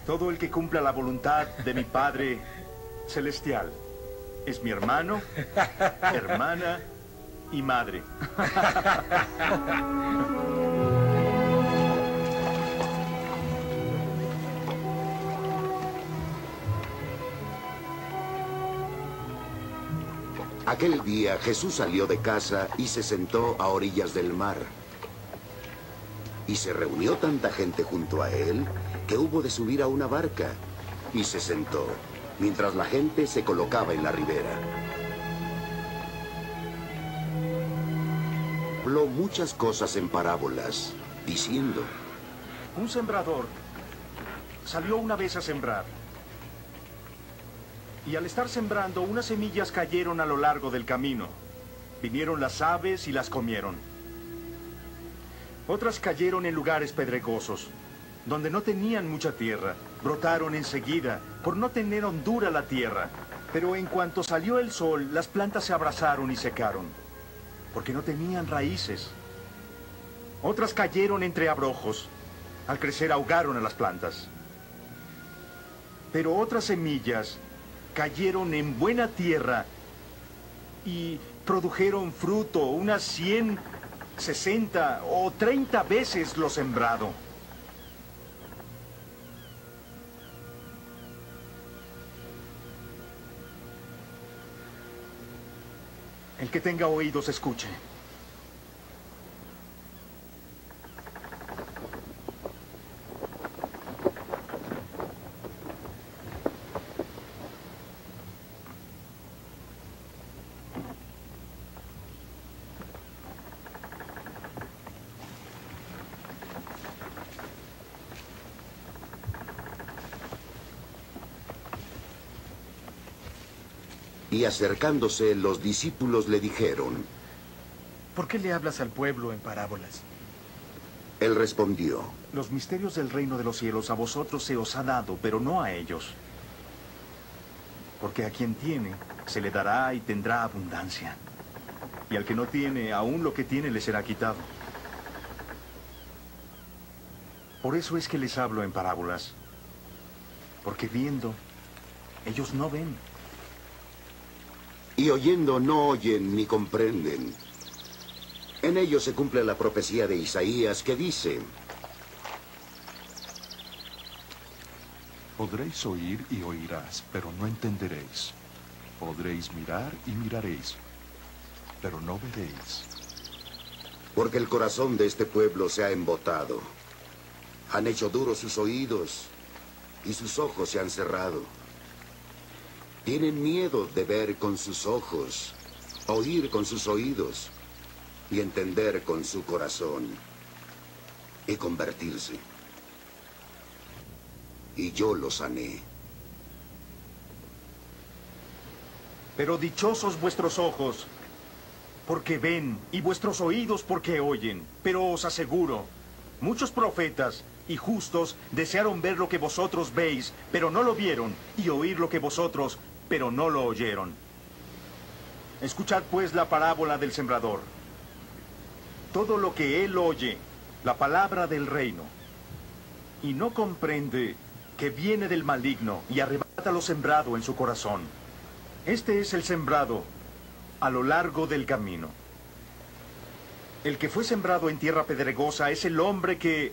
Todo el que cumpla la voluntad de mi Padre Celestial es mi hermano, hermana y madre. Aquel día Jesús salió de casa y se sentó a orillas del mar. Y se reunió tanta gente junto a él que hubo de subir a una barca. Y se sentó, mientras la gente se colocaba en la ribera. Habló muchas cosas en parábolas, diciendo: Un sembrador salió una vez a sembrar. Y al estar sembrando, unas semillas cayeron a lo largo del camino. Vinieron las aves y las comieron. Otras cayeron en lugares pedregosos, donde no tenían mucha tierra. Brotaron enseguida, por no tener hondura la tierra. Pero en cuanto salió el sol, las plantas se abrasaron y secaron, porque no tenían raíces. Otras cayeron entre abrojos. Al crecer ahogaron a las plantas. Pero otras semillas cayeron en buena tierra y produjeron fruto, unas 100, 60 o 30 veces lo sembrado. El que tenga oídos, escuche. Y acercándose, los discípulos le dijeron: ¿Por qué le hablas al pueblo en parábolas? Él respondió: Los misterios del reino de los cielos a vosotros se os ha dado, pero no a ellos. Porque a quien tiene, se le dará y tendrá abundancia. Y al que no tiene, aún lo que tiene le será quitado. Por eso es que les hablo en parábolas. Porque viendo, ellos no ven. Y oyendo no oyen ni comprenden. En ellos se cumple la profecía de Isaías que dice: Podréis oír y oirás, pero no entenderéis. Podréis mirar y miraréis, pero no veréis. Porque el corazón de este pueblo se ha embotado. Han hecho duros sus oídos y sus ojos se han cerrado. Tienen miedo de ver con sus ojos, oír con sus oídos y entender con su corazón y convertirse. Y yo los sané. Pero dichosos vuestros ojos, porque ven, y vuestros oídos porque oyen. Pero os aseguro, muchos profetas y justos desearon ver lo que vosotros veis, pero no lo vieron, y oír lo que vosotros, pero no lo oyeron. Escuchad pues la parábola del sembrador. Todo lo que él oye, la palabra del reino, y no comprende que viene del maligno y arrebata lo sembrado en su corazón. Este es el sembrado a lo largo del camino. El que fue sembrado en tierra pedregosa es el hombre que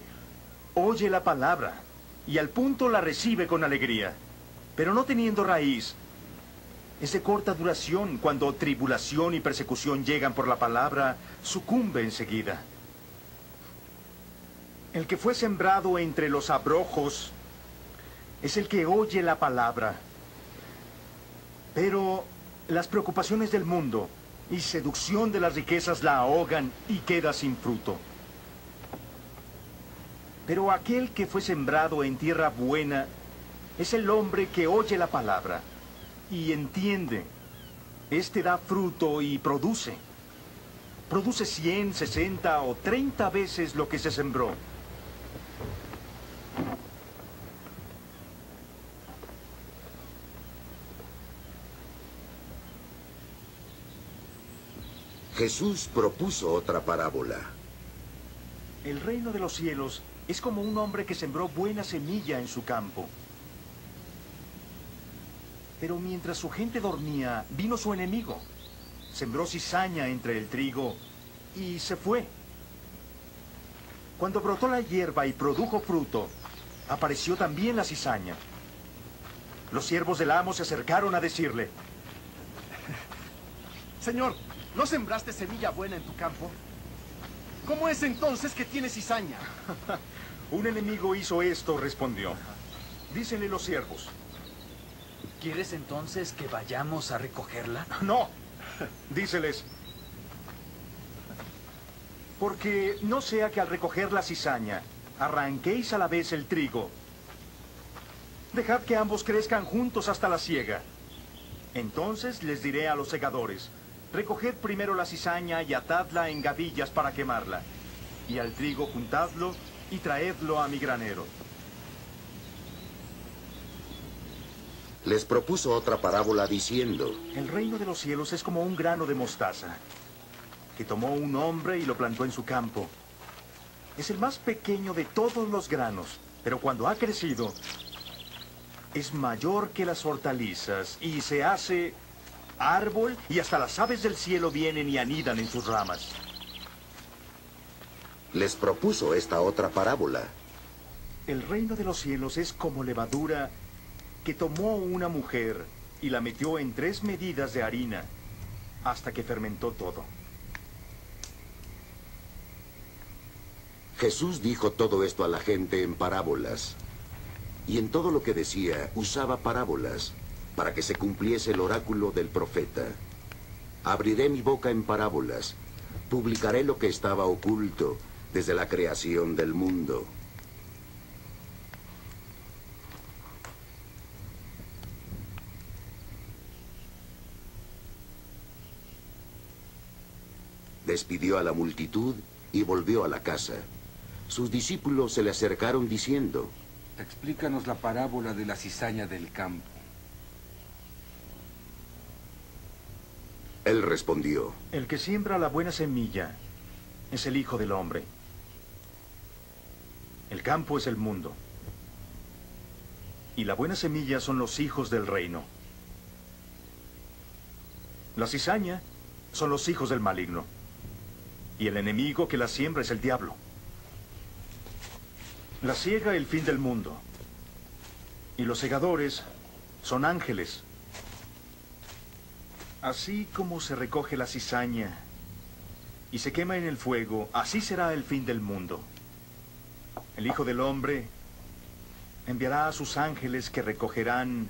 oye la palabra y al punto la recibe con alegría, pero no teniendo raíz. Es de corta duración. Cuando tribulación y persecución llegan por la palabra, sucumbe enseguida. El que fue sembrado entre los abrojos es el que oye la palabra, pero las preocupaciones del mundo y seducción de las riquezas la ahogan y queda sin fruto. Pero aquel que fue sembrado en tierra buena es el hombre que oye la palabra y entiende. Este da fruto y produce. Produce 100, 60 o 30 veces lo que se sembró. Jesús propuso otra parábola. El reino de los cielos es como un hombre que sembró buena semilla en su campo. Pero mientras su gente dormía, vino su enemigo. Sembró cizaña entre el trigo y se fue. Cuando brotó la hierba y produjo fruto, apareció también la cizaña. Los siervos del amo se acercaron a decirle: Señor, ¿no sembraste semilla buena en tu campo? ¿Cómo es entonces que tienes cizaña? Un enemigo hizo esto, respondió. Dícenle los siervos: ¿Quieres entonces que vayamos a recogerla? No, díceles. Porque no sea que al recoger la cizaña, arranquéis a la vez el trigo. Dejad que ambos crezcan juntos hasta la siega. Entonces les diré a los segadores: recoged primero la cizaña y atadla en gavillas para quemarla. Y al trigo juntadlo y traedlo a mi granero. Les propuso otra parábola diciendo: El reino de los cielos es como un grano de mostaza, que tomó un hombre y lo plantó en su campo. Es el más pequeño de todos los granos, pero cuando ha crecido, es mayor que las hortalizas y se hace árbol, y hasta las aves del cielo vienen y anidan en sus ramas. Les propuso esta otra parábola. El reino de los cielos es como levadura que tomó una mujer y la metió en 3 medidas de harina hasta que fermentó todo. Jesús dijo todo esto a la gente en parábolas. Y en todo lo que decía usaba parábolas, para que se cumpliese el oráculo del profeta. Abriré mi boca en parábolas, publicaré lo que estaba oculto desde la creación del mundo. Despidió a la multitud y volvió a la casa. Sus discípulos se le acercaron diciendo: Explícanos la parábola de la cizaña del campo. Él respondió: El que siembra la buena semilla es el Hijo del Hombre. El campo es el mundo. Y la buena semilla son los hijos del reino. La cizaña son los hijos del maligno. Y el enemigo que la siembra es el diablo. La siega el fin del mundo. Y los segadores son ángeles. Así como se recoge la cizaña y se quema en el fuego, así será el fin del mundo. El Hijo del Hombre enviará a sus ángeles que recogerán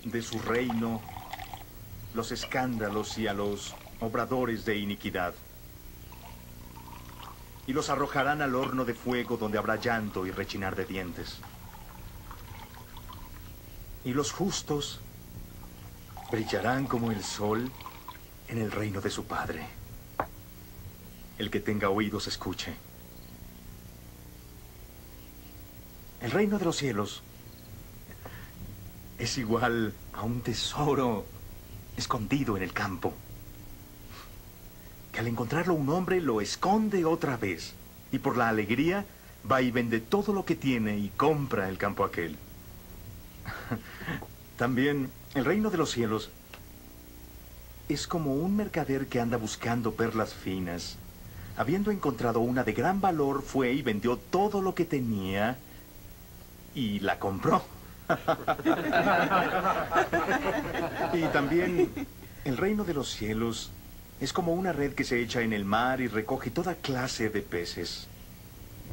de su reino los escándalos y a los obradores de iniquidad. Y los arrojarán al horno de fuego donde habrá llanto y rechinar de dientes. Y los justos brillarán como el sol en el reino de su Padre. El que tenga oídos escuche. El reino de los cielos es igual a un tesoro escondido en el campo, que al encontrarlo un hombre lo esconde otra vez, y por la alegría va y vende todo lo que tiene y compra el campo aquel. También el reino de los cielos es como un mercader que anda buscando perlas finas. Habiendo encontrado una de gran valor, fue y vendió todo lo que tenía y la compró. Y también el reino de los cielos es como una red que se echa en el mar y recoge toda clase de peces.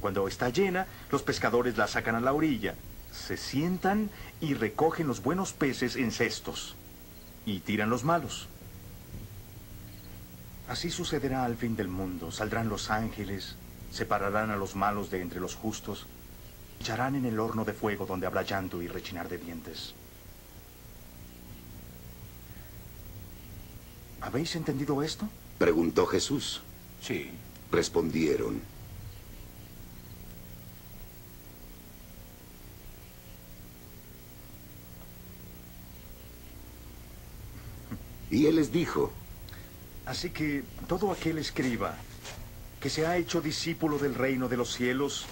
Cuando está llena, los pescadores la sacan a la orilla, se sientan y recogen los buenos peces en cestos y tiran los malos. Así sucederá al fin del mundo. Saldrán los ángeles separarán a los malos de entre los justos, echarán en el horno de fuego donde habrá llanto y rechinar de dientes. ¿Habéis entendido esto? Preguntó Jesús. Sí. Respondieron. Y él les dijo: Así que todo aquel escriba que se ha hecho discípulo del reino de los cielos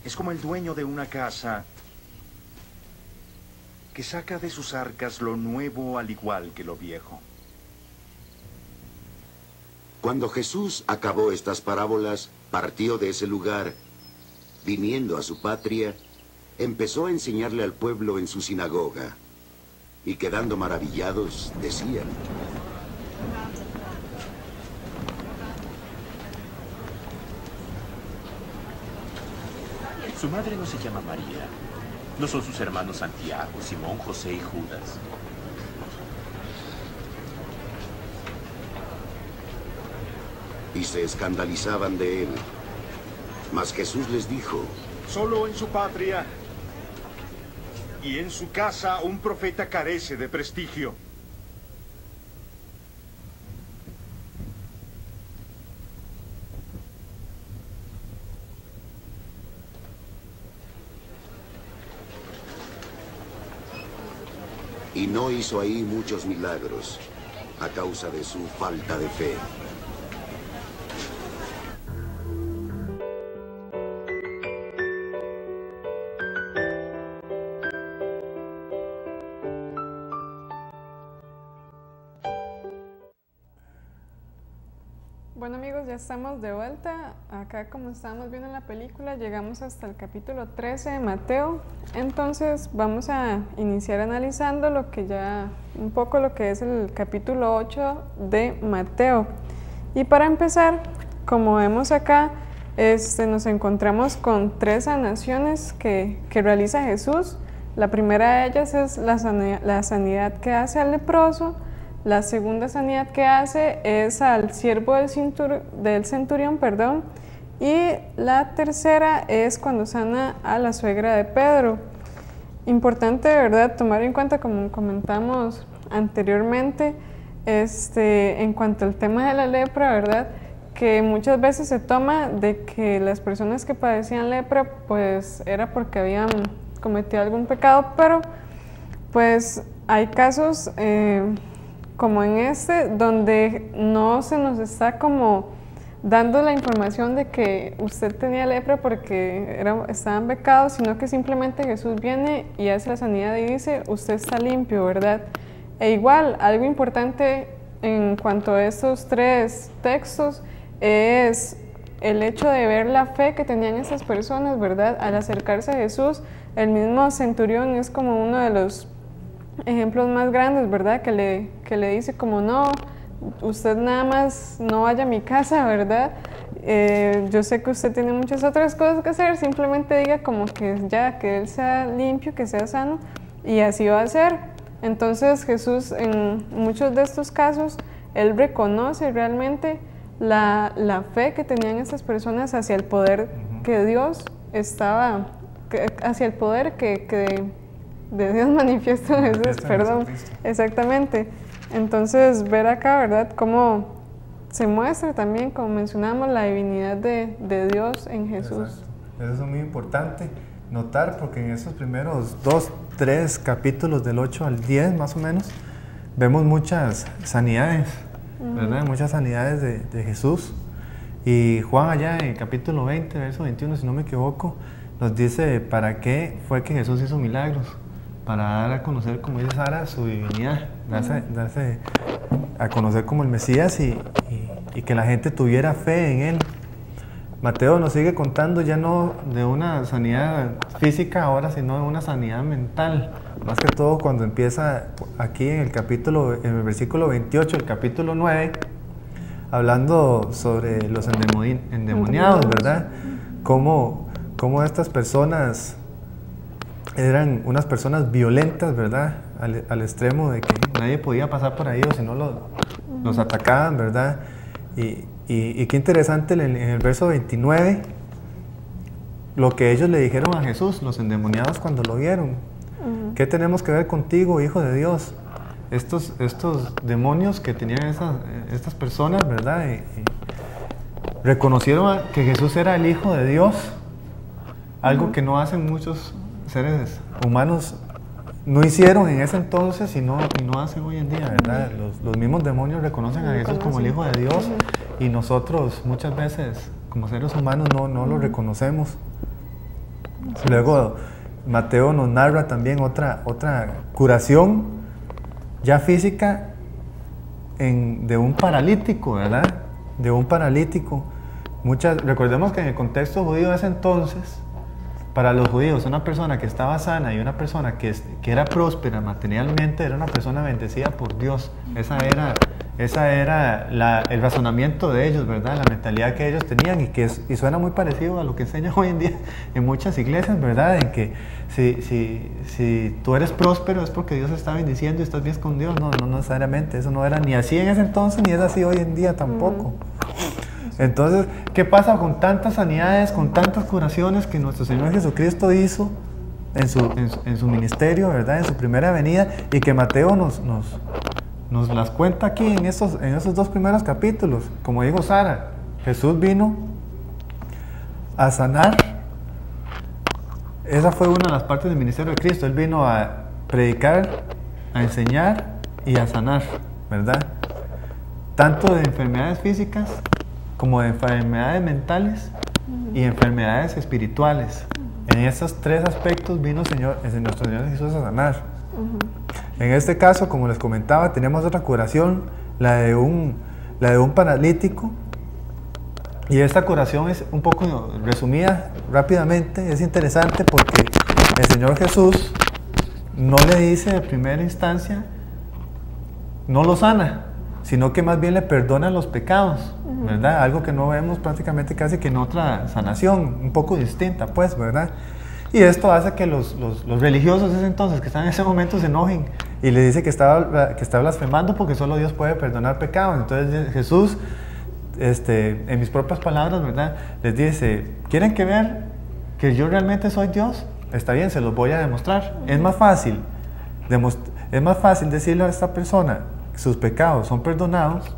es como el dueño de una casa que saca de sus arcas lo nuevo al igual que lo viejo. Cuando Jesús acabó estas parábolas, partió de ese lugar. Viniendo a su patria, empezó a enseñarle al pueblo en su sinagoga. Y quedando maravillados, decían: Su madre no se llama María. ¿No son sus hermanos Santiago, Simón, José y Judas? Y se escandalizaban de él. Mas Jesús les dijo: Solo en su patria y en su casa un profeta carece de prestigio. Y no hizo ahí muchos milagros, a causa de su falta de fe. Bueno amigos, ya estamos de vuelta. Acá, como estábamos viendo en la película, llegamos hasta el capítulo 13 de Mateo. Entonces vamos a iniciar analizando un poco lo que es el capítulo 8 de Mateo. Y para empezar, como vemos acá, nos encontramos con 3 sanaciones que realiza Jesús. La primera de ellas es la sanidad que hace al leproso. La segunda sanidad que hace es al siervo del centurión, y la tercera es cuando sana a la suegra de Pedro. Importante, de verdad, tomar en cuenta, como comentamos anteriormente, en cuanto al tema de la lepra, ¿verdad?, que muchas veces se toma de que las personas que padecían lepra pues era porque habían cometido algún pecado, pero pues hay casos como en donde no se nos está como dando la información de que usted tenía lepra porque estaban pecados, sino que simplemente Jesús viene y hace la sanidad y dice: usted está limpio, ¿verdad? E igual, algo importante en cuanto a estos 3 textos es el hecho de ver la fe que tenían estas personas, ¿verdad? Al acercarse a Jesús, el mismo centurión es como uno de los ejemplos más grandes, ¿verdad? Que le dice como: no, usted nada más no vaya a mi casa, ¿verdad? Yo sé que usted tiene muchas otras cosas que hacer, simplemente diga como que ya, que él sea limpio, que sea sano, y así va a ser. Entonces Jesús, en muchos de estos casos, él reconoce realmente la fe que tenían estas personas hacia el poder que Dios hacia el poder que de Dios manifiesto en Jesús, perdón, exactamente. Entonces ver acá, ¿verdad?, cómo se muestra también, como mencionamos, la divinidad de Dios en Jesús. Exacto. Eso es muy importante notar, porque en esos primeros 2-3 capítulos del 8 al 10 más o menos, vemos muchas sanidades, ¿verdad? Muchas sanidades de Jesús. Y Juan allá en el capítulo 20, verso 21, si no me equivoco, nos dice para qué fue que Jesús hizo milagros: para dar a conocer, como dice Sara, su divinidad, darse a conocer como el Mesías y que la gente tuviera fe en él. Mateo nos sigue contando ya no de una sanidad física ahora, sino de una sanidad mental. Más que todo cuando empieza aquí en el versículo 28, el capítulo 9, hablando sobre los endemoniados, ¿verdad? Cómo estas personas eran unas personas violentas, ¿verdad? Al extremo de que nadie podía pasar por ahí, o si no los atacaban, ¿verdad? Y qué interesante en el verso 29, lo que ellos le dijeron a Jesús, los endemoniados cuando lo vieron. ¿Qué tenemos que ver contigo, Hijo de Dios? Estos demonios que tenían estas personas, ¿verdad? Reconocieron que Jesús era el Hijo de Dios, algo que no hacen muchos seres humanos, no hicieron en ese entonces y no hacen hoy en día, ¿verdad? Los mismos demonios reconocen a Jesús como el Hijo de Dios y nosotros muchas veces como seres humanos no lo reconocemos. Luego Mateo nos narra también otra curación ya física de un paralítico, ¿verdad? De un paralítico. Recordemos que en el contexto judío de ese entonces, para los judíos, una persona que estaba sana y una persona que era próspera materialmente era una persona bendecida por Dios. Esa era el razonamiento de ellos, ¿verdad? La mentalidad que ellos tenían y suena muy parecido a lo que enseñan hoy en día en muchas iglesias, ¿verdad? En que si tú eres próspero es porque Dios está bendiciendo y estás bien con Dios. No necesariamente. Eso no era ni así en ese entonces ni es así hoy en día tampoco. Entonces, ¿qué pasa con tantas sanidades, con tantas curaciones que nuestro Señor Jesucristo hizo en su ministerio, ¿verdad? En su primera venida, y que Mateo nos las cuenta aquí en esos 2 primeros capítulos? Como dijo Sara, Jesús vino a sanar. Esa fue una de las partes del ministerio de Cristo. Él vino a predicar, a enseñar y a sanar, ¿verdad? Tanto de enfermedades físicas como de enfermedades mentales y enfermedades espirituales. En esos 3 aspectos vino nuestro Señor Jesús a sanar. En este caso, como les comentaba, tenemos otra curación, la de un paralítico. Y esta curación es un poco resumida rápidamente. Es interesante porque el Señor Jesús no le dice de primera instancia, no lo sana, sino que más bien le perdona los pecados, ¿verdad? Algo que no vemos prácticamente casi que en otra sanación, un poco distinta, pues, ¿verdad? Y esto hace que los religiosos de ese entonces, que están en ese momento, se enojen y le dice que está blasfemando porque solo Dios puede perdonar pecados. Entonces Jesús, en mis propias palabras, ¿verdad?, les dice, ¿quieren que vean que yo realmente soy Dios? Está bien, se los voy a demostrar. Es más fácil decirle a esta persona sus pecados son perdonados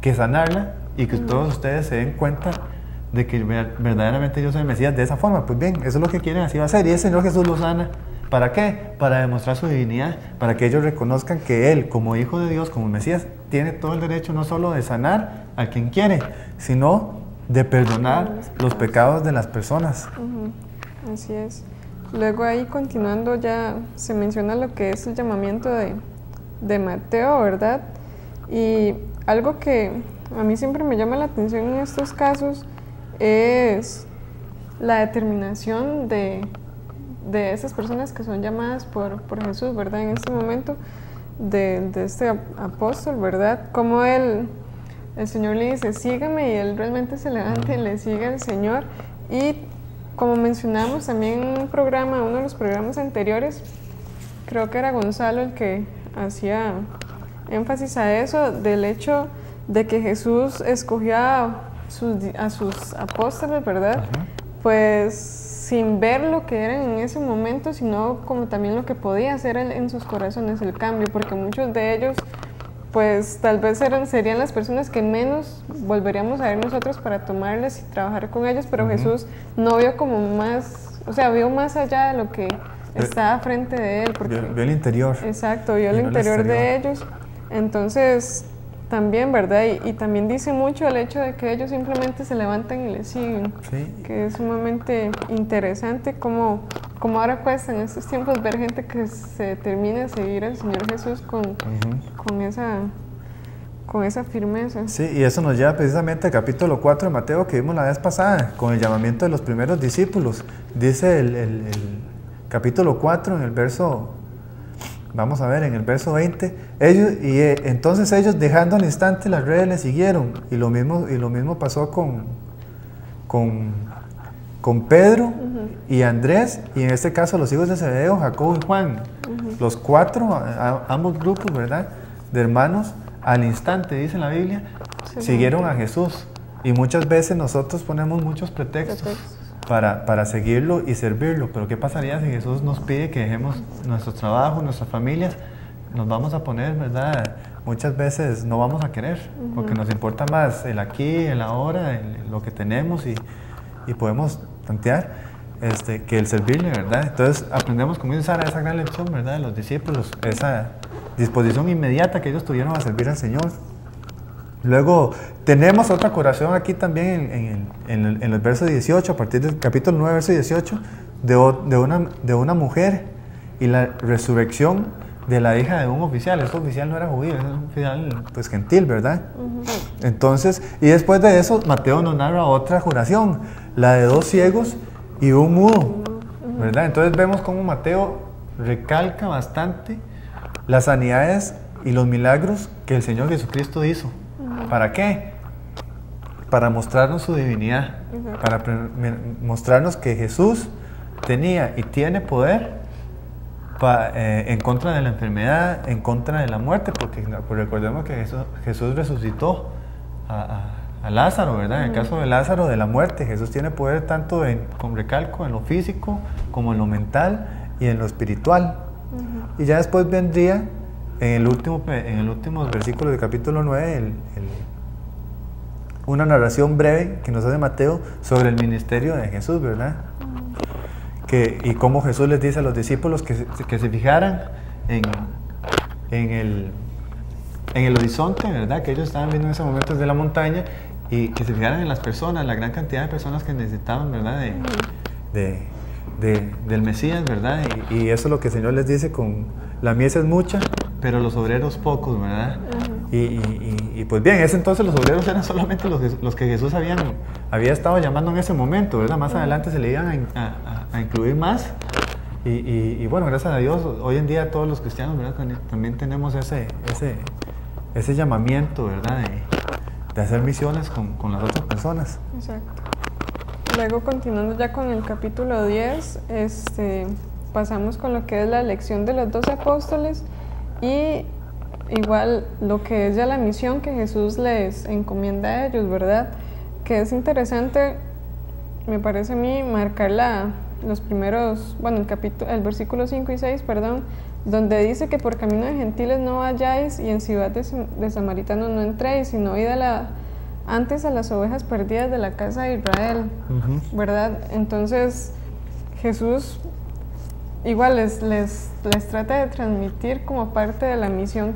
que sanarla y que todos ustedes se den cuenta de que verdaderamente yo soy el Mesías de esa forma. Pues bien, eso es lo que quieren, así va a ser. Y el Señor Jesús lo sana. ¿Para qué? Para demostrar su divinidad, para que ellos reconozcan que Él, como Hijo de Dios, como Mesías, tiene todo el derecho no solo de sanar a quien quiere, sino de perdonar los pecados de las personas. Así es. Luego ahí, continuando, ya se menciona lo que es el llamamiento de Mateo, ¿verdad? Y algo que a mí siempre me llama la atención en estos casos es la determinación de esas personas que son llamadas por Jesús, ¿verdad? En este momento de este apóstol, ¿verdad? Como el Señor le dice, sígame, y él realmente se levanta y le sigue al Señor. Y como mencionamos también en un programa, uno de los programas anteriores, creo que era Gonzalo el que hacía énfasis a eso, del hecho de que Jesús escogió a sus apóstoles, ¿verdad? Pues sin ver lo que eran en ese momento, sino como también lo que podía hacer en sus corazones el cambio, porque muchos de ellos pues tal vez serían las personas que menos volveríamos a ver nosotros para tomarles y trabajar con ellos, pero Jesús no vio como más, o sea, vio más allá de lo que estaba frente de él. Porque, vio el interior. Exacto, vio el interior de ellos. Entonces, también, ¿verdad? Y también dice mucho el hecho de que ellos simplemente se levantan y le siguen, que es sumamente interesante como ahora cuesta en estos tiempos ver gente que se determina a seguir al Señor Jesús con esa firmeza. Sí, y eso nos lleva precisamente al capítulo 4 de Mateo que vimos la vez pasada, con el llamamiento de los primeros discípulos. Dice el capítulo 4 en el verso... Vamos a ver, en el verso 20, entonces ellos dejando al instante las redes le siguieron, y lo mismo pasó con Pedro y Andrés, y en este caso los hijos de Zebedeo, Jacobo y Juan, los 4, ambos grupos, ¿verdad?, de hermanos, al instante, dice la Biblia, siguieron a Jesús. Y muchas veces nosotros ponemos muchos pretextos para seguirlo y servirlo. Pero ¿qué pasaría si Jesús nos pide que dejemos nuestro trabajo, nuestras familias? Nos vamos a poner, ¿verdad? Muchas veces no vamos a querer, porque nos importa más el aquí, el ahora, lo que tenemos y podemos tantear que el servirle, ¿verdad? Entonces aprendemos, como dice Sara, esa gran lección, ¿verdad? De los discípulos, esa disposición inmediata que ellos tuvieron a servir al Señor. Luego tenemos otra curación aquí también en el verso 18, a partir del capítulo 9, verso 18, de una mujer y la resurrección de la hija de un oficial. Este oficial no era judío, era un oficial pues gentil, ¿verdad? Entonces, y después de eso, Mateo nos narra otra curación, la de 2 ciegos y un mudo, ¿verdad? Entonces vemos cómo Mateo recalca bastante las sanidades y los milagros que el Señor Jesucristo hizo. ¿Para qué? Para mostrarnos su divinidad, para mostrarnos que Jesús tenía y tiene poder en contra de la enfermedad, en contra de la muerte, porque recordemos que Jesús resucitó a Lázaro, ¿verdad? En el caso de Lázaro, de la muerte, Jesús tiene poder tanto con recalco en lo físico, como en lo mental y en lo espiritual. Y ya después vendría en el último versículo del capítulo 9 una narración breve que nos hace Mateo sobre el ministerio de Jesús, ¿verdad? Y cómo Jesús les dice a los discípulos que se fijaran en el horizonte, ¿verdad? Que ellos estaban viendo en ese momento desde la montaña, y que se fijaran en las personas, la gran cantidad de personas que necesitaban, ¿verdad? Del Mesías, ¿verdad? Y eso es lo que el Señor les dice con la mies es mucha, pero los obreros pocos, ¿verdad? Y pues bien, ese entonces los obreros eran solamente los que Jesús había estado llamando en ese momento, ¿verdad? Más adelante se le iban a incluir más. Y bueno, gracias a Dios, hoy en día todos los cristianos, ¿verdad? También tenemos ese llamamiento, ¿verdad? De hacer misiones con las otras personas. Exacto. Luego, continuando ya con el capítulo 10, pasamos con lo que es la elección de los 12 apóstoles y igual lo que es ya la misión que Jesús les encomienda a ellos, ¿verdad? Que es interesante, me parece a mí, marcar los primeros, bueno, el versículo 5 y 6, perdón, donde dice que por camino de gentiles no vayáis y en ciudad de samaritanos no entréis, sino id antes a las ovejas perdidas de la casa de Israel, ¿verdad? Entonces Jesús igual les trata de transmitir como parte de la misión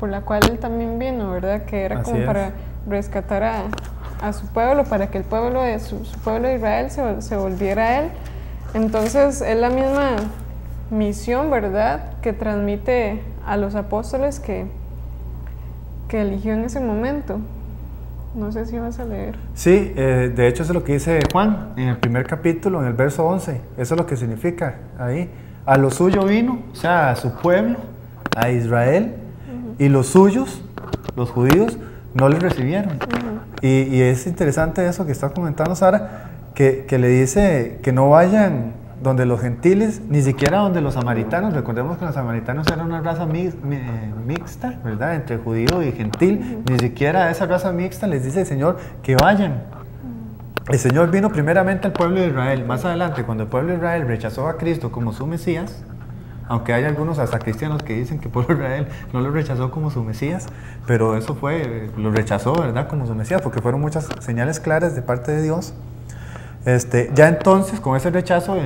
por la cual él también vino, ¿verdad? Que era como para rescatar a su pueblo, para que el pueblo de su pueblo de Israel se volviera a él. Entonces es la misma misión, ¿verdad?, que transmite a los apóstoles que eligió en ese momento. No sé si vas a leer. Sí, de hecho eso es lo que dice Juan en el primer capítulo, en el verso 11. Eso es lo que significa ahí. A lo suyo vino, o sea, a su pueblo, a Israel, y los suyos, los judíos, no les recibieron. Y es interesante eso que está comentando Sara, que le dice que no vayan donde los gentiles, ni siquiera donde los samaritanos. Recordemos que los samaritanos eran una raza mixta, ¿verdad?, entre judío y gentil. Ni siquiera a esa raza mixta les dice el Señor que vayan. El Señor vino primeramente al pueblo de Israel. Más adelante, cuando el pueblo de Israel rechazó a Cristo como su Mesías, aunque hay algunos hasta cristianos que dicen que el pueblo de Israel no lo rechazó como su Mesías, pero eso lo rechazó, ¿verdad?, como su Mesías, porque fueron muchas señales claras de parte de Dios. Ya entonces, con ese rechazo,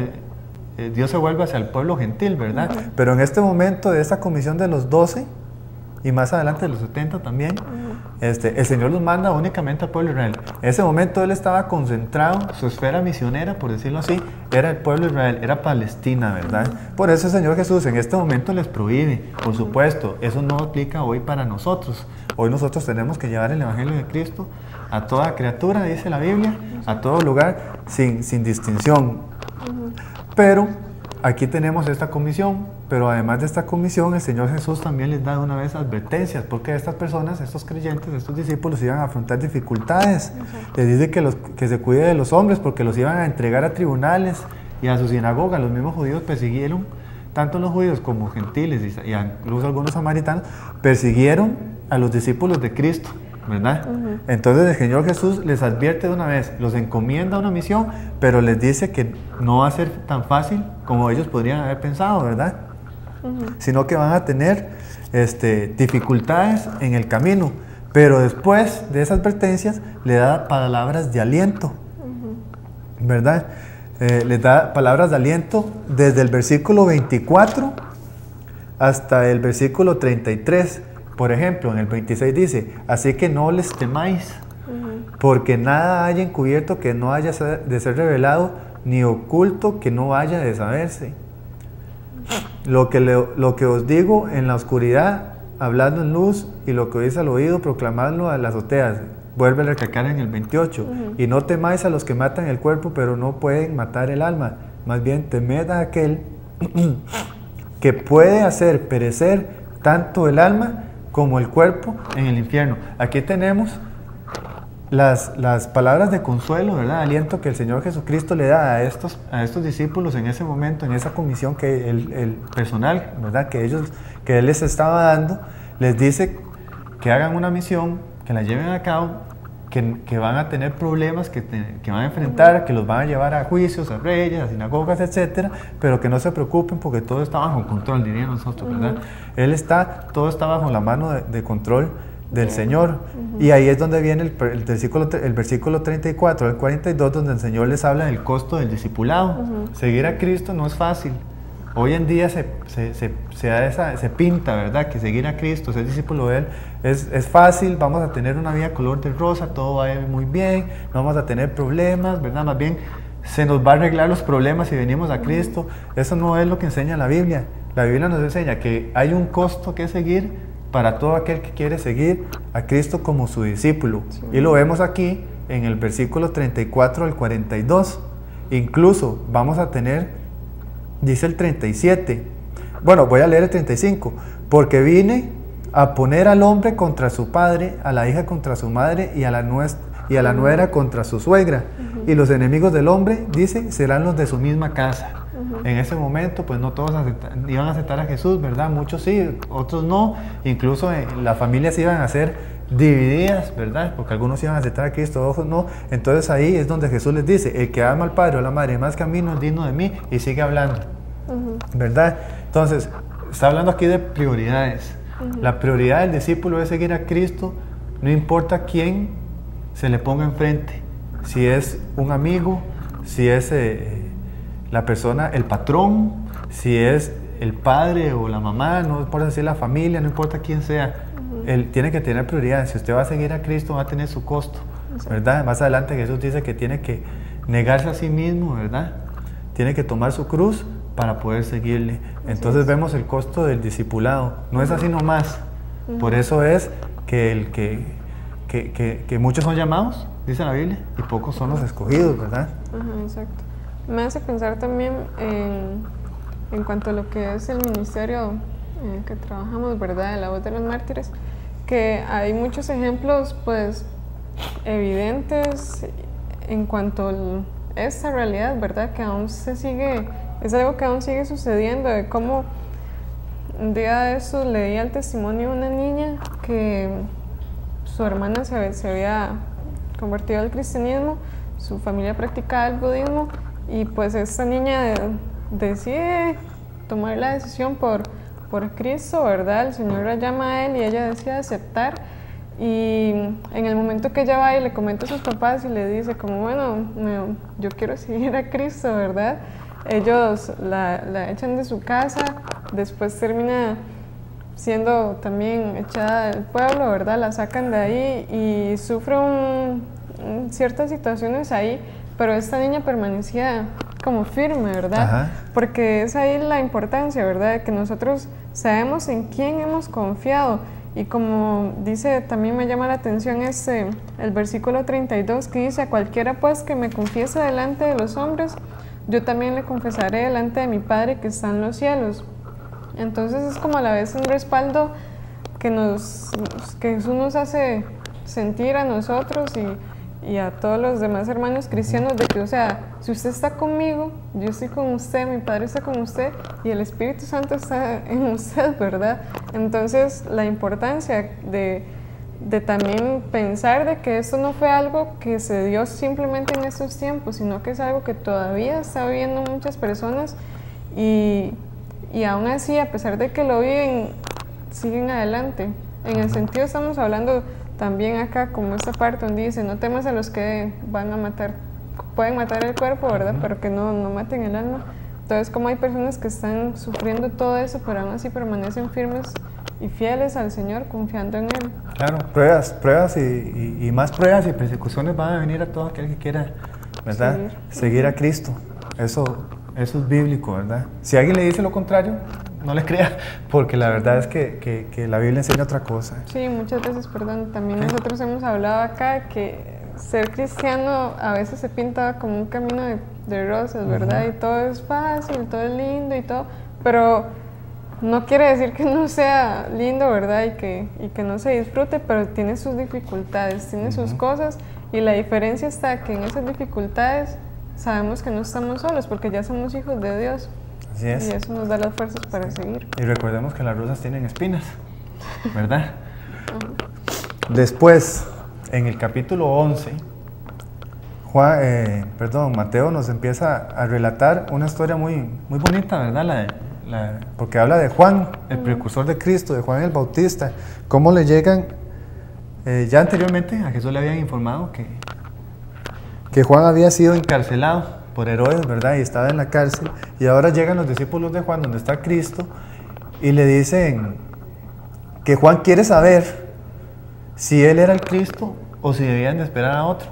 Dios se vuelve hacia el pueblo gentil, ¿verdad? Pero en este momento de esta comisión de los 12, y más adelante de los 70 también, el Señor los manda únicamente al pueblo de Israel. En ese momento Él estaba concentrado, su esfera misionera, por decirlo así, era el pueblo de Israel, era Palestina, ¿verdad? Por eso el Señor Jesús en este momento les prohíbe, por supuesto, eso no aplica hoy para nosotros. Hoy nosotros tenemos que llevar el Evangelio de Cristo a toda criatura, dice la Biblia, a todo lugar, sin distinción. Pero aquí tenemos esta comisión, pero además de esta comisión, el Señor Jesús también les da una vez advertencias, porque estas personas, estos creyentes, estos discípulos iban a afrontar dificultades. Les dice que se cuide de los hombres, porque los iban a entregar a tribunales y a su sinagoga. Los mismos judíos persiguieron, tanto los judíos como gentiles, y incluso algunos samaritanos, persiguieron a los discípulos de Cristo, ¿verdad? Entonces el Señor Jesús les advierte de una vez, los encomienda una misión, pero les dice que no va a ser tan fácil como ellos podrían haber pensado, ¿verdad? Sino que van a tener dificultades en el camino, pero después de esas advertencias le da palabras de aliento, ¿verdad? Les da palabras de aliento desde el versículo 24 hasta el versículo 33. Por ejemplo, en el 26 dice, así que no les temáis, porque nada haya encubierto que no haya de ser revelado, ni oculto que no vaya de saberse. Lo que os digo en la oscuridad, hablando en luz, y lo que oís al oído, proclamadlo a las azoteas. Vuelve a recalcar en el 28, y no temáis a los que matan el cuerpo, pero no pueden matar el alma. Más bien temed a aquel que puede hacer perecer tanto el alma como el cuerpo en el infierno. Aquí tenemos las palabras de consuelo, ¿verdad? Aliento que el Señor Jesucristo le da a estos discípulos en ese momento, en esa comisión que el personal, ¿verdad? Que Él les estaba dando, les dice que hagan una misión, que la lleven a cabo, que van a tener problemas, que van a enfrentar, que los van a llevar a juicios, a reyes, a sinagogas, etcétera, pero que no se preocupen porque todo está bajo control, diríamos nosotros, ¿verdad? Todo está bajo la mano de control del Señor. Y ahí es donde viene el versículo 34 al 42, donde el Señor les habla del costo del discipulado. Seguir a Cristo no es fácil. Hoy en día se pinta, ¿verdad? Que seguir a Cristo, ser discípulo de Él, es fácil, vamos a tener una vida color de rosa, todo va a ir muy bien, no vamos a tener problemas, ¿verdad? Más bien se nos va a arreglar los problemas si venimos a Cristo. Eso no es lo que enseña la Biblia. La Biblia nos enseña que hay un costo que seguir para todo aquel que quiere seguir a Cristo como su discípulo. Y lo vemos aquí en el versículo 34 al 42. Incluso vamos a tener, dice el 37, bueno, voy a leer el 35, porque vine a poner al hombre contra su padre, a la hija contra su madre y a la nuera contra su suegra, y los enemigos del hombre, dice, serán los de su misma casa. En ese momento, pues no todos iban a aceptar a Jesús, ¿verdad? Muchos sí, otros no, incluso las familias iban a ser divididas, ¿verdad? Porque algunos iban a aceptar a Cristo, otros no. Entonces ahí es donde Jesús les dice, el que ama al padre o a la madre más que a mí no es digno de mí, y sigue hablando, ¿verdad? Entonces, está hablando aquí de prioridades. La prioridad del discípulo es seguir a Cristo, no importa quién se le ponga enfrente, si es un amigo, si es la persona, el patrón, si es el padre o la mamá, no importa si es la familia, no importa quién sea, él tiene que tener prioridades. Si usted va a seguir a Cristo, va a tener su costo, ¿verdad? Más adelante Jesús dice que tiene que negarse a sí mismo, ¿verdad? Tiene que tomar su cruz para poder seguirle. Entonces vemos el costo del discipulado. No es así nomás. Por eso es que muchos son llamados, dice la Biblia, y pocos son los escogidos, ¿verdad? Exacto. Me hace pensar también en cuanto a lo que es el ministerio que trabajamos, ¿verdad? De la voz de los mártires, que hay muchos ejemplos, pues, evidentes en cuanto a esta realidad, ¿verdad? Que aún es algo que aún sigue sucediendo, de cómo un día de eso leía el testimonio de una niña que su hermana se había convertido al cristianismo, su familia practicaba el budismo, y pues esta niña decide tomar la decisión por Cristo, ¿verdad? El Señor la llama a Él y ella decide aceptar. Y en el momento que ella va y le comenta a sus papás y le dice como, bueno, yo quiero seguir a Cristo, ¿verdad? Ellos la echan de su casa, después termina siendo también echada del pueblo, ¿verdad? La sacan de ahí y sufre ciertas situaciones ahí, pero esta niña permanecía como firme, ¿verdad? Ajá. Porque es ahí la importancia, ¿verdad? Que nosotros sabemos en quién hemos confiado. Y como dice, también me llama la atención el versículo 32 que dice, a cualquiera pues que me confiese delante de los hombres, yo también le confesaré delante de mi Padre que está en los cielos. Entonces es como a la vez un respaldo que Jesús nos hace sentir a nosotros y a todos los demás hermanos cristianos de que, o sea, si usted está conmigo, yo estoy con usted, mi Padre está con usted y el Espíritu Santo está en usted, ¿verdad? Entonces la importancia de de también pensar de que esto no fue algo que se dio simplemente en estos tiempos, sino que es algo que todavía está viviendo muchas personas y aún así, a pesar de que lo viven, siguen adelante. En el sentido, estamos hablando también acá, como esta parte donde dice, no temas a los que van a matar, pueden matar el cuerpo, ¿verdad? Pero que no maten el alma. Entonces, como hay personas que están sufriendo todo eso, pero aún así permanecen firmes y fieles al Señor, confiando en Él. Claro, pruebas y más pruebas y persecuciones van a venir a todo aquel que quiera, ¿verdad? Seguir a Cristo. Eso es bíblico, ¿verdad? Si alguien le dice lo contrario, no le crea, porque la verdad es que la Biblia enseña otra cosa. Sí, muchas veces, perdón, también nosotros hemos hablado acá que ser cristiano a veces se pinta como un camino de rosas, ¿verdad? Y todo es fácil, todo es lindo y todo, pero no quiere decir que no sea lindo, ¿verdad? Y que no se disfrute, pero tiene sus dificultades, tiene sus cosas, y la diferencia está que en esas dificultades sabemos que no estamos solos, porque ya somos hijos de Dios. Así es. Y eso nos da las fuerzas para seguir. Y recordemos que las rosas tienen espinas, ¿verdad? Después, en el capítulo 11, Mateo nos empieza a relatar una historia muy bonita, ¿verdad? Porque habla de Juan, el precursor de Cristo, de Juan el Bautista, cómo le llegan, ya anteriormente a Jesús le habían informado que Juan había sido encarcelado por Herodes, ¿verdad? Y estaba en la cárcel, y ahora llegan los discípulos de Juan, donde está Cristo, y le dicen que Juan quiere saber si él era el Cristo o si debían de esperar a otro.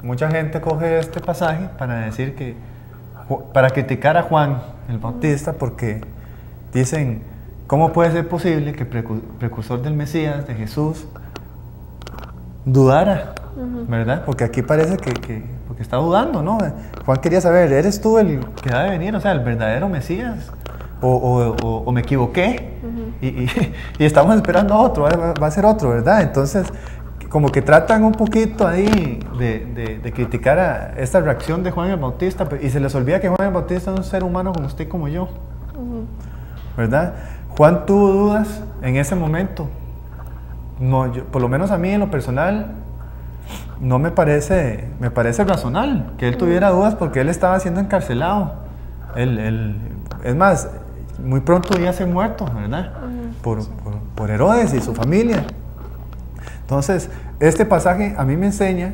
Mucha gente coge este pasaje para criticar a Juan el Bautista, porque dicen, ¿cómo puede ser posible que el precursor del Mesías, de Jesús, dudara? ¿Verdad? Porque aquí parece porque está dudando, ¿no? Juan quería saber, ¿eres tú el que ha de venir? O sea, el verdadero Mesías, o me equivoqué, y estamos esperando a otro, va a ser otro, ¿verdad? Entonces, como que tratan un poquito ahí de criticar a esta reacción de Juan el Bautista, y se les olvida que Juan el Bautista es un ser humano como usted y como yo, ¿verdad? Juan tuvo dudas en ese momento. No, por lo menos a mí en lo personal no me parece razonable que él tuviera dudas, porque él estaba siendo encarcelado. Es más, muy pronto iba a ser muerto, ¿verdad? Por Herodes y su familia. Entonces, este pasaje a mí me enseña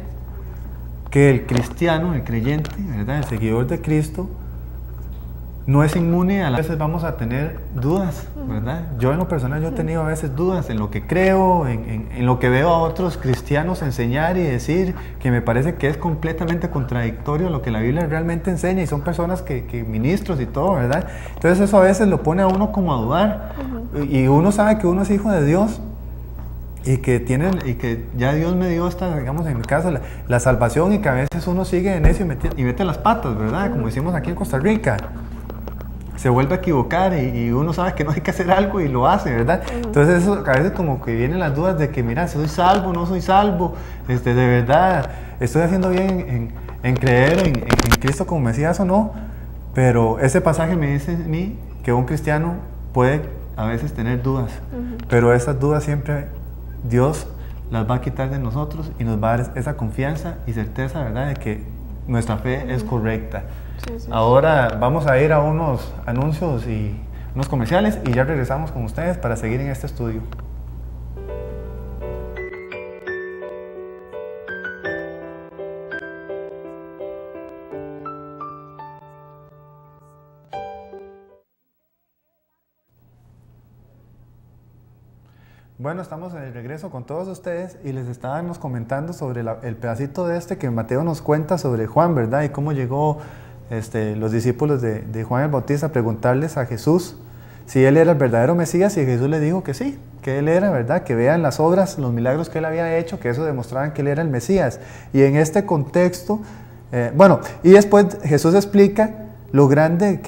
que el cristiano, el creyente, ¿verdad? El seguidor de Cristo, no es inmune a veces vamos a tener dudas, ¿verdad? Yo en lo personal yo he tenido a veces dudas en lo que creo, en lo que veo a otros cristianos enseñar y decir, que me parece que es completamente contradictorio a lo que la Biblia realmente enseña, y son personas que ministros y todo, ¿verdad? Entonces eso a veces lo pone a uno como a dudar, y uno sabe que uno es hijo de Dios, y que ya Dios me dio esta, digamos, en mi caso, la salvación, y que a veces uno sigue de necio y mete las patas, ¿verdad? Como decimos aquí en Costa Rica. Se vuelve a equivocar y uno sabe que no hay que hacer algo y lo hace, ¿verdad? Entonces eso, a veces como que vienen las dudas de que, mira, ¿soy salvo, no soy salvo? De verdad, ¿estoy haciendo bien en creer en Cristo como Mesías o no? Pero ese pasaje me dice a mí que un cristiano puede a veces tener dudas, pero esas dudas siempre Dios las va a quitar de nosotros y nos va a dar esa confianza y certeza, ¿verdad?, de que nuestra fe es correcta. Sí. Ahora vamos a ir a unos anuncios y unos comerciales, y ya regresamos con ustedes para seguir en este estudio. Bueno, estamos de regreso con todos ustedes, y les estábamos comentando sobre el pedacito de que Mateo nos cuenta sobre Juan, ¿verdad? Y cómo llegó los discípulos de Juan el Bautista a preguntarles a Jesús si él era el verdadero Mesías, y Jesús le dijo que sí, que él era, ¿verdad? Que vean las obras, los milagros que él había hecho, que eso demostraban que él era el Mesías. Y en este contexto, y después Jesús explica lo grande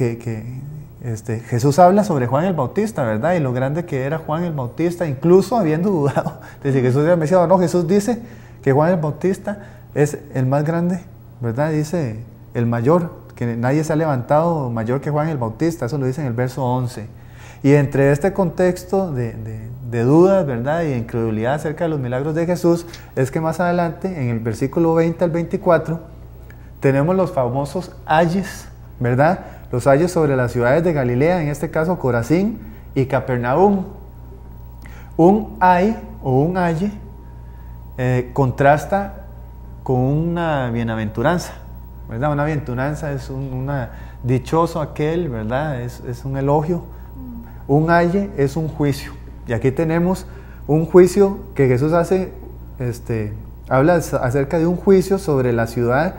Jesús habla sobre Juan el Bautista, ¿verdad? Y lo grande que era Juan el Bautista, incluso habiendo dudado de si Jesús era el Mesías o no. Jesús dice que Juan el Bautista es el más grande, ¿verdad? Dice el mayor, que nadie se ha levantado mayor que Juan el Bautista. Eso lo dice en el verso 11. Y entre este contexto de dudas, ¿verdad? Y de incredulidad acerca de los milagros de Jesús, es que más adelante, en el versículo 20 al 24, tenemos los famosos ayes, ¿verdad? Los ayes sobre las ciudades de Galilea, en este caso Corazín y Capernaum. Un ay o un aye contrasta con una bienaventuranza, ¿verdad? Una bienaventuranza es dichoso aquel, ¿verdad? Es un elogio. Un aye es un juicio. Y aquí tenemos un juicio que Jesús hace, habla acerca de un juicio sobre la ciudad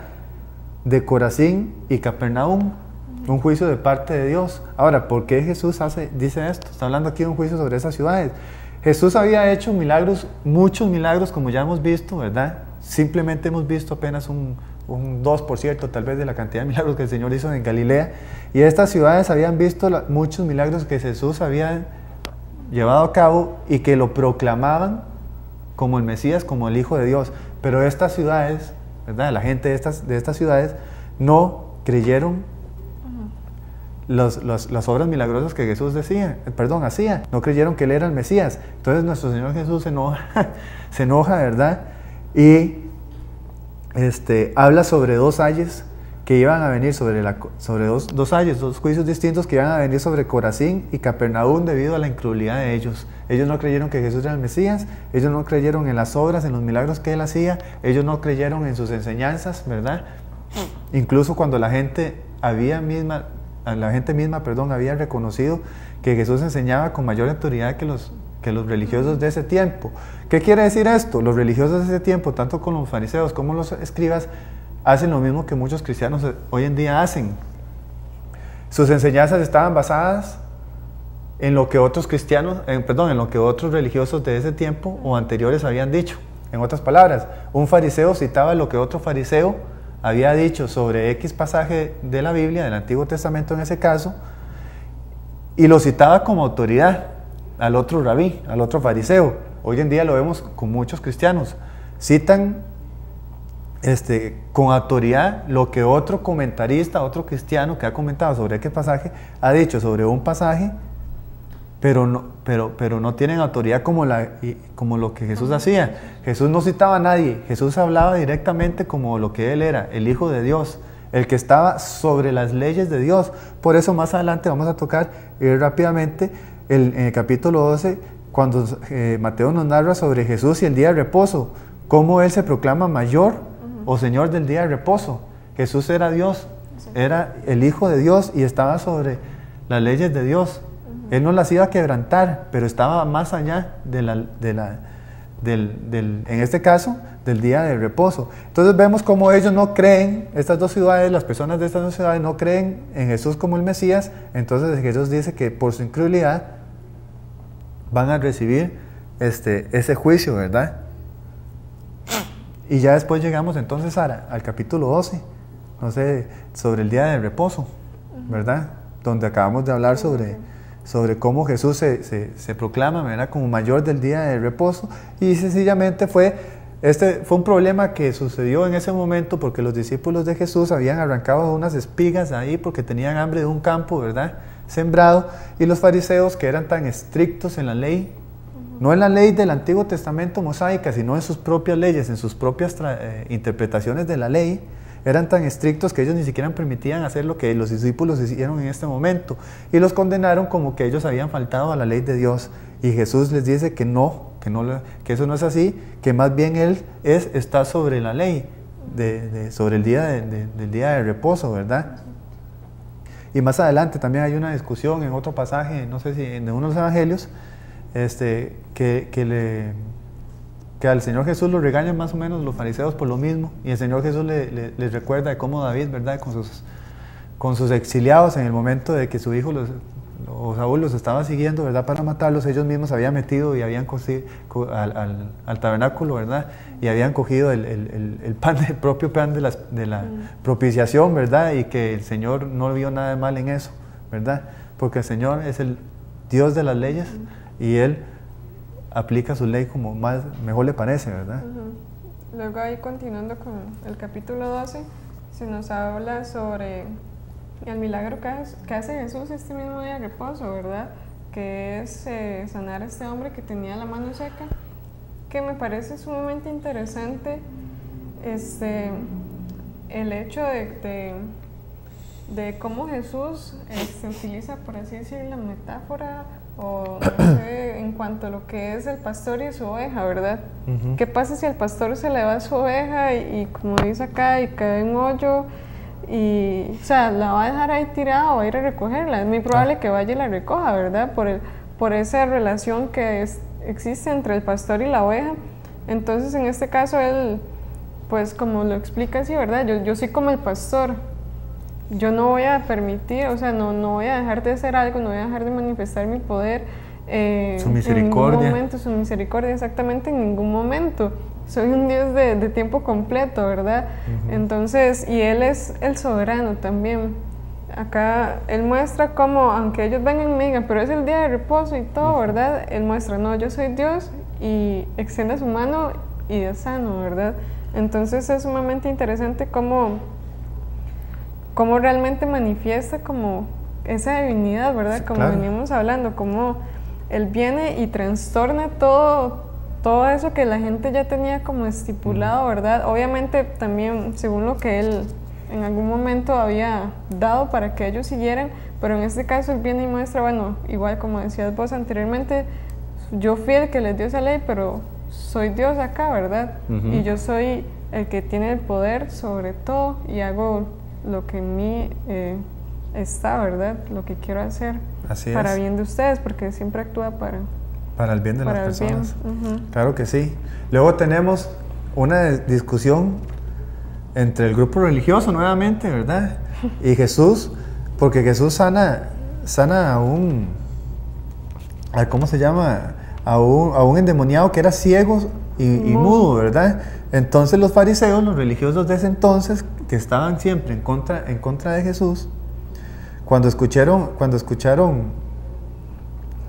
de Corazín y Capernaum, un juicio de parte de Dios. Ahora, ¿por qué Jesús dice esto? Está hablando aquí de un juicio sobre esas ciudades. Jesús había hecho milagros, muchos milagros, como ya hemos visto, ¿verdad? Simplemente hemos visto apenas un 2%, tal vez, de la cantidad de milagros que el Señor hizo en Galilea. Y estas ciudades habían visto muchos milagros que Jesús había llevado a cabo y que lo proclamaban como el Mesías, como el Hijo de Dios. Pero estas ciudades, ¿verdad? La gente de estas ciudades no creyeron las obras milagrosas que Jesús hacía. No creyeron que Él era el Mesías. Entonces nuestro Señor Jesús se enoja, ¿verdad? Y habla sobre dos ayes que iban a venir, sobre dos ayes, dos juicios distintos que iban a venir sobre Corazín y Capernaum debido a la incredulidad de ellos. Ellos no creyeron que Jesús era el Mesías, ellos no creyeron en las obras, en los milagros que Él hacía, ellos no creyeron en sus enseñanzas, ¿verdad? Incluso cuando la gente misma había reconocido que Jesús enseñaba con mayor autoridad que los religiosos de ese tiempo. ¿Qué quiere decir esto? Los religiosos de ese tiempo, tanto con los fariseos como los escribas, hacen lo mismo que muchos cristianos hoy en día hacen. Sus enseñanzas estaban basadas en lo que otros en lo que otros religiosos de ese tiempo o anteriores habían dicho. En otras palabras, un fariseo citaba lo que otro fariseo había dicho sobre X pasaje de la Biblia, del Antiguo Testamento en ese caso, y lo citaba como autoridad al otro rabí, al otro fariseo. Hoy en día lo vemos con muchos cristianos. Citan con autoridad lo que otro comentarista, otro cristiano que ha comentado sobre qué pasaje, ha dicho sobre un pasaje, pero no tienen autoridad como lo que Jesús hacía. Jesús no citaba a nadie, Jesús hablaba directamente como lo que Él era, el Hijo de Dios, el que estaba sobre las leyes de Dios. Por eso más adelante vamos a tocar rápidamente en el capítulo 12, cuando Mateo nos narra sobre Jesús y el día de reposo, cómo Él se proclama mayor o Señor del día de reposo. Jesús era Dios, era el Hijo de Dios y estaba sobre las leyes de Dios. Él no las iba a quebrantar, pero estaba más allá en este caso, del día de reposo. Entonces vemos cómo ellos no creen, estas dos ciudades, las personas de estas dos ciudades no creen en Jesús como el Mesías. Entonces Jesús dice que por su incredulidad van a recibir ese juicio, ¿verdad? Y ya después llegamos entonces al capítulo 12, no sé, sobre el día de reposo, ¿verdad? Donde acabamos de hablar sobre cómo Jesús se proclama, ¿verdad?, como mayor del día de reposo. Y sencillamente fue un problema que sucedió en ese momento porque los discípulos de Jesús habían arrancado unas espigas ahí porque tenían hambre de un campo, ¿verdad?, sembrado, y los fariseos, que eran tan estrictos en la ley, no en la ley del Antiguo Testamento mosaica, sino en sus propias leyes, en sus propias interpretaciones de la ley, eran tan estrictos que ellos ni siquiera permitían hacer lo que los discípulos hicieron en este momento, y los condenaron como que ellos habían faltado a la ley de Dios. Y Jesús les dice que que eso no es así, que más bien Él está sobre la ley, sobre el día del día de reposo, ¿verdad? Y más adelante también hay una discusión en otro pasaje, no sé si en uno de los evangelios, que al Señor Jesús lo regañan más o menos los fariseos por lo mismo, y el Señor Jesús les recuerda de cómo David, ¿verdad?, con sus exiliados, en el momento de que su hijo Saúl los estaba siguiendo, ¿verdad?, para matarlos, ellos mismos habían metido y habían cogido al tabernáculo, ¿verdad?, y habían cogido el propio pan de la propiciación, ¿verdad?, y que el Señor no vio nada de mal en eso, ¿verdad?, porque el Señor es el Dios de las leyes y Él aplica su ley como mejor le parece, ¿verdad? Luego ahí, continuando con el capítulo 12, se nos habla sobre el milagro que hace Jesús este mismo día de reposo, ¿verdad? que es sanar a este hombre que tenía la mano seca, que me parece sumamente interesante el hecho de cómo Jesús utiliza, por así decir, la metáfora o no sé, en cuanto a lo que es el pastor y su oveja, ¿verdad? ¿Qué pasa si al pastor se le va su oveja y como dice acá, y cae en un hoyo y, o sea, la va a dejar ahí tirada o va a ir a recogerla? Es muy probable que vaya y la recoja, ¿verdad? Por esa relación que existe entre el pastor y la oveja. Entonces, en este caso, él, pues como lo explica así, ¿verdad? Yo soy como el pastor. Yo no voy a permitir, o sea, no voy a dejar de hacer algo, no voy a dejar de manifestar mi poder. Su misericordia. En ningún momento, su misericordia, exactamente, en ningún momento. Soy un Dios de tiempo completo, ¿verdad? Entonces, y Él es el soberano también. Acá Él muestra cómo, aunque ellos vengan y me digan, pero es el día de reposo y todo, ¿verdad? Él muestra, no, yo soy Dios, y extiende su mano y Dios sano, ¿verdad? Entonces es sumamente interesante cómo realmente manifiesta como esa divinidad, ¿verdad? Sí, como claro. veníamos hablando, cómo Él viene y trastorna todo eso que la gente ya tenía como estipulado, ¿verdad? Obviamente también según lo que Él en algún momento había dado para que ellos siguieran, pero en este caso Él viene y muestra, bueno, igual como decías vos anteriormente, yo fui el que les dio esa ley, pero soy Dios acá, ¿verdad? Y yo soy el que tiene el poder sobre todo y hago lo que en mí está, ¿verdad? Lo que quiero hacer. Así para es. bien de ustedes, porque siempre actúa para el bien de las el personas. bien. Claro que sí. Luego tenemos una discusión entre el grupo religioso nuevamente, ¿verdad? Y Jesús, porque Jesús sana a un, ¿cómo se llama? A un endemoniado que era ciego y mudo, ¿verdad? Entonces los fariseos, los religiosos de ese entonces, que estaban siempre en contra de Jesús, cuando escucharon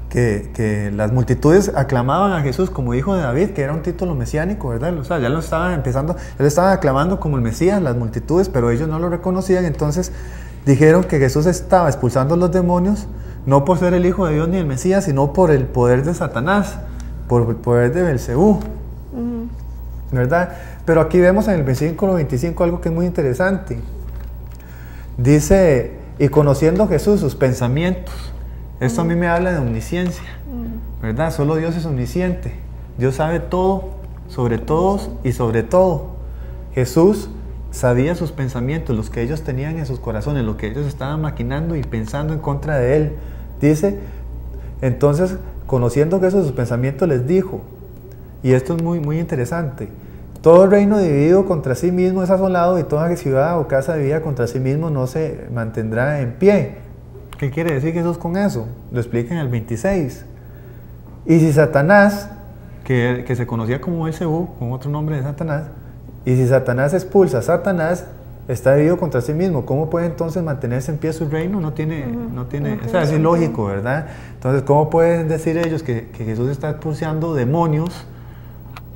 que las multitudes aclamaban a Jesús como hijo de David, que era un título mesiánico, ¿verdad? O sea, ya lo estaban aclamando como el Mesías, las multitudes, pero ellos no lo reconocían. Entonces dijeron que Jesús estaba expulsando a los demonios, no por ser el hijo de Dios ni el Mesías, sino por el poder de Satanás, por el poder de Belcebú, ¿verdad? Pero aquí vemos en el versículo 25 algo que es muy interesante. Dice, y conociendo Jesús sus pensamientos. Esto a mí me habla de omnisciencia, ¿verdad? Solo Dios es omnisciente. Dios sabe todo, sobre todos y sobre todo. Jesús sabía sus pensamientos, los que ellos tenían en sus corazones, lo que ellos estaban maquinando y pensando en contra de Él. Dice, entonces, conociendo Jesús sus pensamientos, les dijo, y esto es muy, muy interesante, todo reino dividido contra sí mismo es asolado, y toda ciudad o casa dividida contra sí mismo no se mantendrá en pie. ¿Qué quiere decir Jesús con eso? Lo explica en el 26. Y si Satanás, que se conocía como Belcebú, con otro nombre de Satanás, y si Satanás expulsa a Satanás, está dividido contra sí mismo. ¿Cómo puede entonces mantenerse en pie su reino? No tiene, o sea, es ilógico, ¿verdad? Entonces, ¿cómo pueden decir ellos que Jesús está expulsando demonios,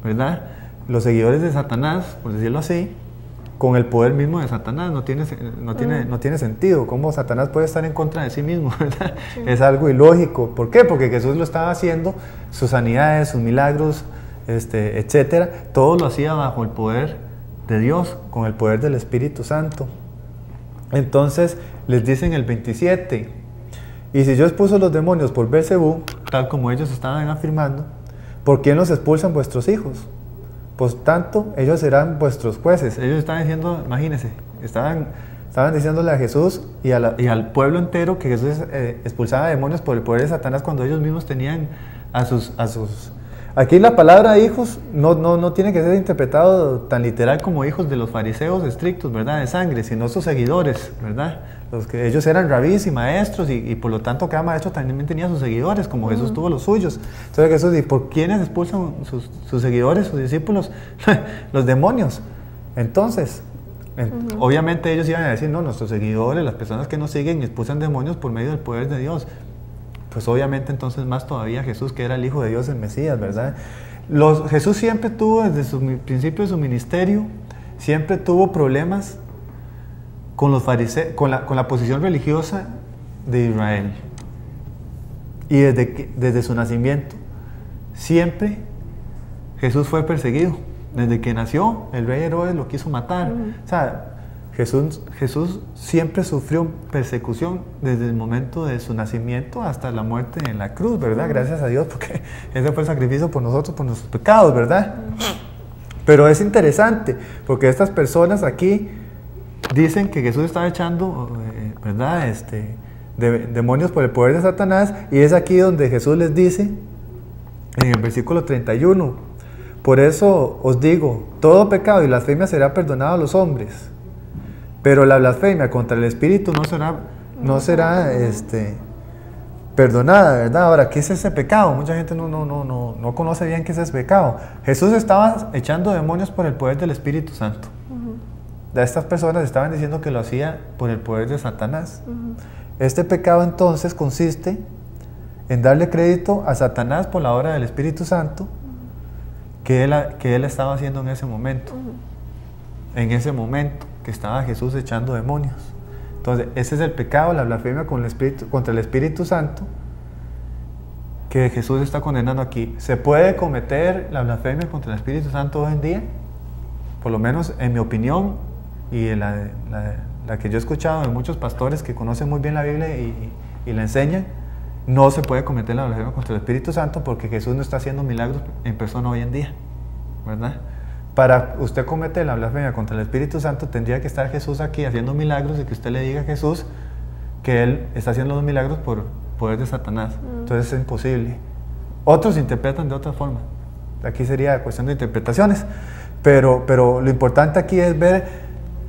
¿verdad? Los seguidores de Satanás, por decirlo así, con el poder mismo de Satanás. No tiene sentido. ¿Cómo Satanás puede estar en contra de sí mismo? ¿Verdad? Sí. Es algo ilógico. ¿Por qué? Porque Jesús lo estaba haciendo, sus sanidades, sus milagros, etcétera, todo lo hacía bajo el poder de Dios, con el poder del Espíritu Santo. Entonces les dicen el 27, y si yo expulso los demonios por Belcebú, tal como ellos estaban afirmando, ¿por quién los expulsan vuestros hijos? Pues tanto, ellos serán vuestros jueces. Ellos estaban diciendo, imagínense, estaban diciéndole a Jesús y al pueblo entero que Jesús expulsaba demonios por el poder de Satanás, cuando ellos mismos tenían a sus... Aquí la palabra hijos no tiene que ser interpretado tan literal como hijos de los fariseos estrictos, ¿verdad? De sangre, sino sus seguidores, ¿verdad? Los que ellos eran rabís y maestros, y por lo tanto cada maestro también tenía sus seguidores, como Jesús tuvo los suyos. Entonces Jesús dice, ¿por quiénes expulsan sus seguidores, sus discípulos? Los demonios. Entonces, obviamente ellos iban a decir, no, nuestros seguidores, las personas que nos siguen, expulsan demonios por medio del poder de Dios. Pues obviamente entonces más todavía Jesús, que era el Hijo de Dios, el Mesías, ¿verdad? Jesús siempre tuvo, desde el principio de su ministerio, siempre tuvo problemas con los fariseos, con la posición religiosa de Israel. Y desde su nacimiento, siempre Jesús fue perseguido. Desde que nació, el rey Herodes lo quiso matar. O sea, Jesús siempre sufrió persecución desde el momento de su nacimiento hasta la muerte en la cruz, ¿verdad? Gracias a Dios, porque ese fue el sacrificio por nosotros, por nuestros pecados, ¿verdad? Pero es interesante, porque estas personas aquí dicen que Jesús estaba echando, ¿verdad? Demonios por el poder de Satanás, y es aquí donde Jesús les dice, en el versículo 31, por eso os digo, todo pecado y blasfemia será perdonado a los hombres, pero la blasfemia contra el Espíritu no será perdonada, ¿verdad? Ahora, ¿qué es ese pecado? Mucha gente no conoce bien qué es ese pecado. Jesús estaba echando demonios por el poder del Espíritu Santo. Estas personas estaban diciendo que lo hacía por el poder de Satanás. Este pecado entonces consiste en darle crédito a Satanás por la obra del Espíritu Santo que él estaba haciendo en ese momento. En ese momento que estaba Jesús echando demonios. Entonces, ese es el pecado, la blasfemia contra el Espíritu Santo, que Jesús está condenando aquí. ¿Se puede cometer la blasfemia contra el Espíritu Santo hoy en día? Por lo menos en mi opinión y en la que yo he escuchado de muchos pastores que conocen muy bien la Biblia y la enseñan, no se puede cometer la blasfemia contra el Espíritu Santo porque Jesús no está haciendo milagros en persona hoy en día, ¿verdad? Para usted cometer la blasfemia contra el Espíritu Santo tendría que estar Jesús aquí haciendo milagros y que usted le diga a Jesús que Él está haciendo los milagros por poder de Satanás. Entonces es imposible. Otros interpretan de otra forma. Aquí sería cuestión de interpretaciones. Pero lo importante aquí es ver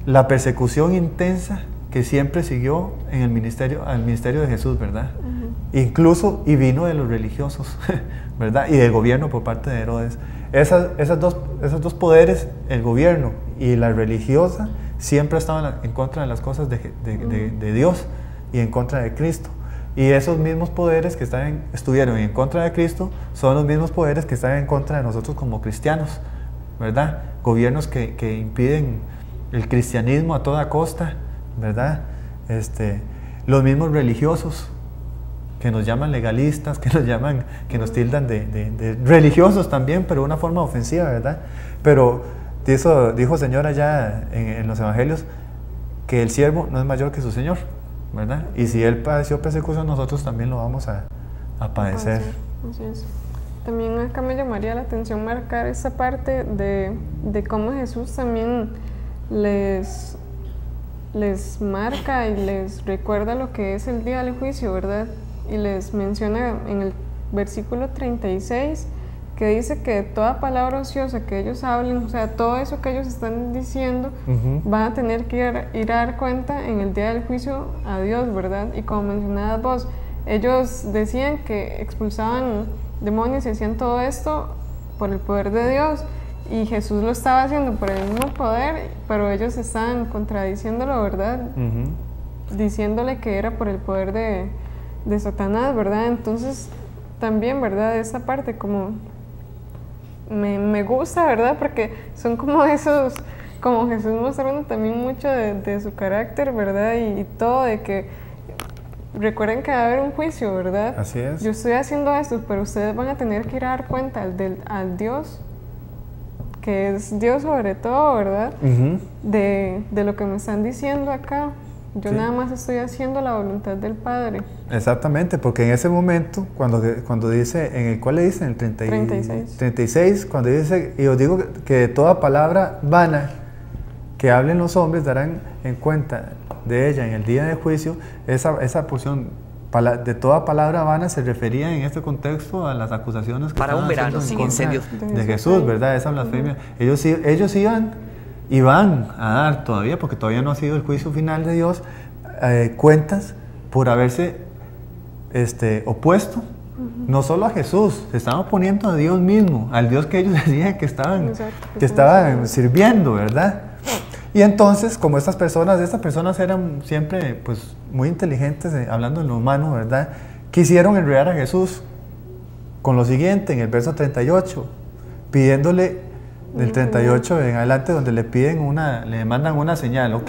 la persecución intensa que siempre siguió en al ministerio de Jesús, ¿verdad? Incluso, y vino de los religiosos, ¿verdad? Y del gobierno por parte de Herodes. Esos dos poderes, el gobierno y la religiosa, siempre estaban en contra de las cosas de Dios y en contra de Cristo. Y esos mismos poderes que estuvieron en contra de Cristo son los mismos poderes que están en contra de nosotros como cristianos, ¿verdad? Gobiernos que impiden el cristianismo a toda costa, ¿verdad? Los mismos religiosos que nos llaman legalistas, que nos tildan de religiosos también, pero de una forma ofensiva, ¿verdad? Pero dijo el Señor allá en los evangelios que el siervo no es mayor que su Señor, ¿verdad? Y si Él padeció persecución, nosotros también lo vamos a padecer. Así es. También acá me llamaría la atención marcar esa parte de cómo Jesús también les marca y les recuerda lo que es el día del juicio, ¿verdad? Y les menciona en el versículo 36 que dice que toda palabra ociosa que ellos hablen, o sea, todo eso que ellos están diciendo, van a tener que ir a dar cuenta en el día del juicio a Dios, ¿verdad? Y como mencionabas vos, ellos decían que expulsaban demonios y hacían todo esto por el poder de Dios, y Jesús lo estaba haciendo por el mismo poder, pero ellos estaban contradiciéndolo, ¿verdad? Diciéndole que era por el poder de Satanás, ¿verdad? Entonces también, ¿verdad? Esa parte como me gusta, ¿verdad? Porque son como esos, como Jesús mostrando también mucho de su carácter, ¿verdad? Y todo, de que recuerden que va a haber un juicio, ¿verdad? Así es. Yo estoy haciendo esto, pero ustedes van a tener que ir a dar cuenta al Dios, que es Dios sobre todo, ¿verdad? De lo que me están diciendo acá. Yo nada más estoy haciendo la voluntad del Padre. Exactamente, porque en ese momento, cuando dice, ¿cuál le dice? En el 36, cuando dice, y os digo que de toda palabra vana que hablen los hombres darán en cuenta de ella en el día de juicio, esa porción de toda palabra vana se refería en este contexto a las acusaciones que para un verano sin incendios de Jesús, ¿verdad? Esa blasfemia. Ellos iban y van a dar todavía, porque todavía no ha sido el juicio final de Dios, cuentas por haberse opuesto no solo a Jesús, se estaban oponiendo a Dios mismo, al Dios que ellos decían que estaban sirviendo, ¿verdad? Y entonces, como estas personas eran siempre pues muy inteligentes, hablando en lo humano, ¿verdad? Quisieron enredar a Jesús con lo siguiente, en el verso 38, pidiéndole, del 38 en adelante, donde le mandan una señal.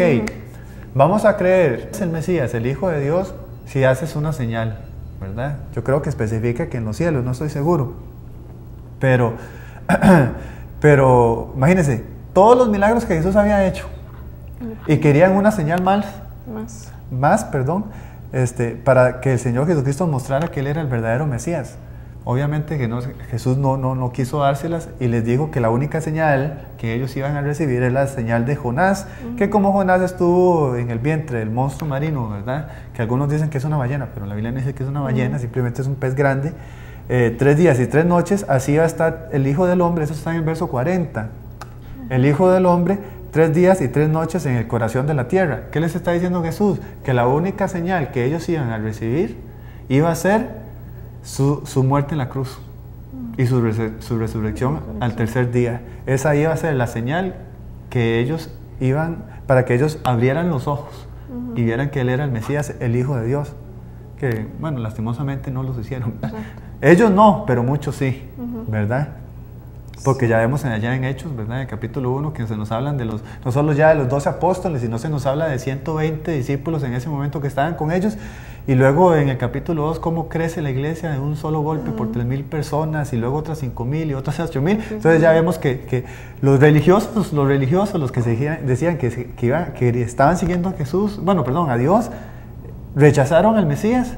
Vamos a creer, es el Mesías, el Hijo de Dios, si haces una señal. ¿verdad? Yo creo que especifica que en los cielos, no estoy seguro. Pero imagínense, todos los milagros que Jesús había hecho y querían una señal más, para que el Señor Jesucristo mostrara que Él era el verdadero Mesías. Obviamente que Jesús no quiso dárselas y les dijo que la única señal que ellos iban a recibir es la señal de Jonás, que como Jonás estuvo en el vientre del monstruo marino, ¿verdad? Que algunos dicen que es una ballena, pero la Biblia no dice que es una ballena, simplemente es un pez grande. 3 días y 3 noches, así va a estar el Hijo del Hombre, eso está en el verso 40. El Hijo del Hombre, 3 días y 3 noches en el corazón de la tierra. ¿Qué les está diciendo Jesús? Que la única señal que ellos iban a recibir iba a ser su muerte en la cruz y su resurrección al tercer día. Esa iba a ser la señal que ellos iban, para que ellos abrieran los ojos y vieran que Él era el Mesías, el Hijo de Dios. Que, bueno, lastimosamente no los hicieron. Ellos no, pero muchos sí, ¿verdad? Porque ya vemos allá en Hechos, ¿verdad? En el capítulo 1, que se nos hablan de no solo ya de los 12 apóstoles, sino se nos habla de 120 discípulos en ese momento que estaban con ellos. Y luego en el capítulo 2, cómo crece la iglesia de un solo golpe por 3,000 personas, y luego otras 5,000 y otras 8,000. Entonces ya vemos que los religiosos, los que decían que estaban siguiendo a Jesús, a Dios, rechazaron al Mesías.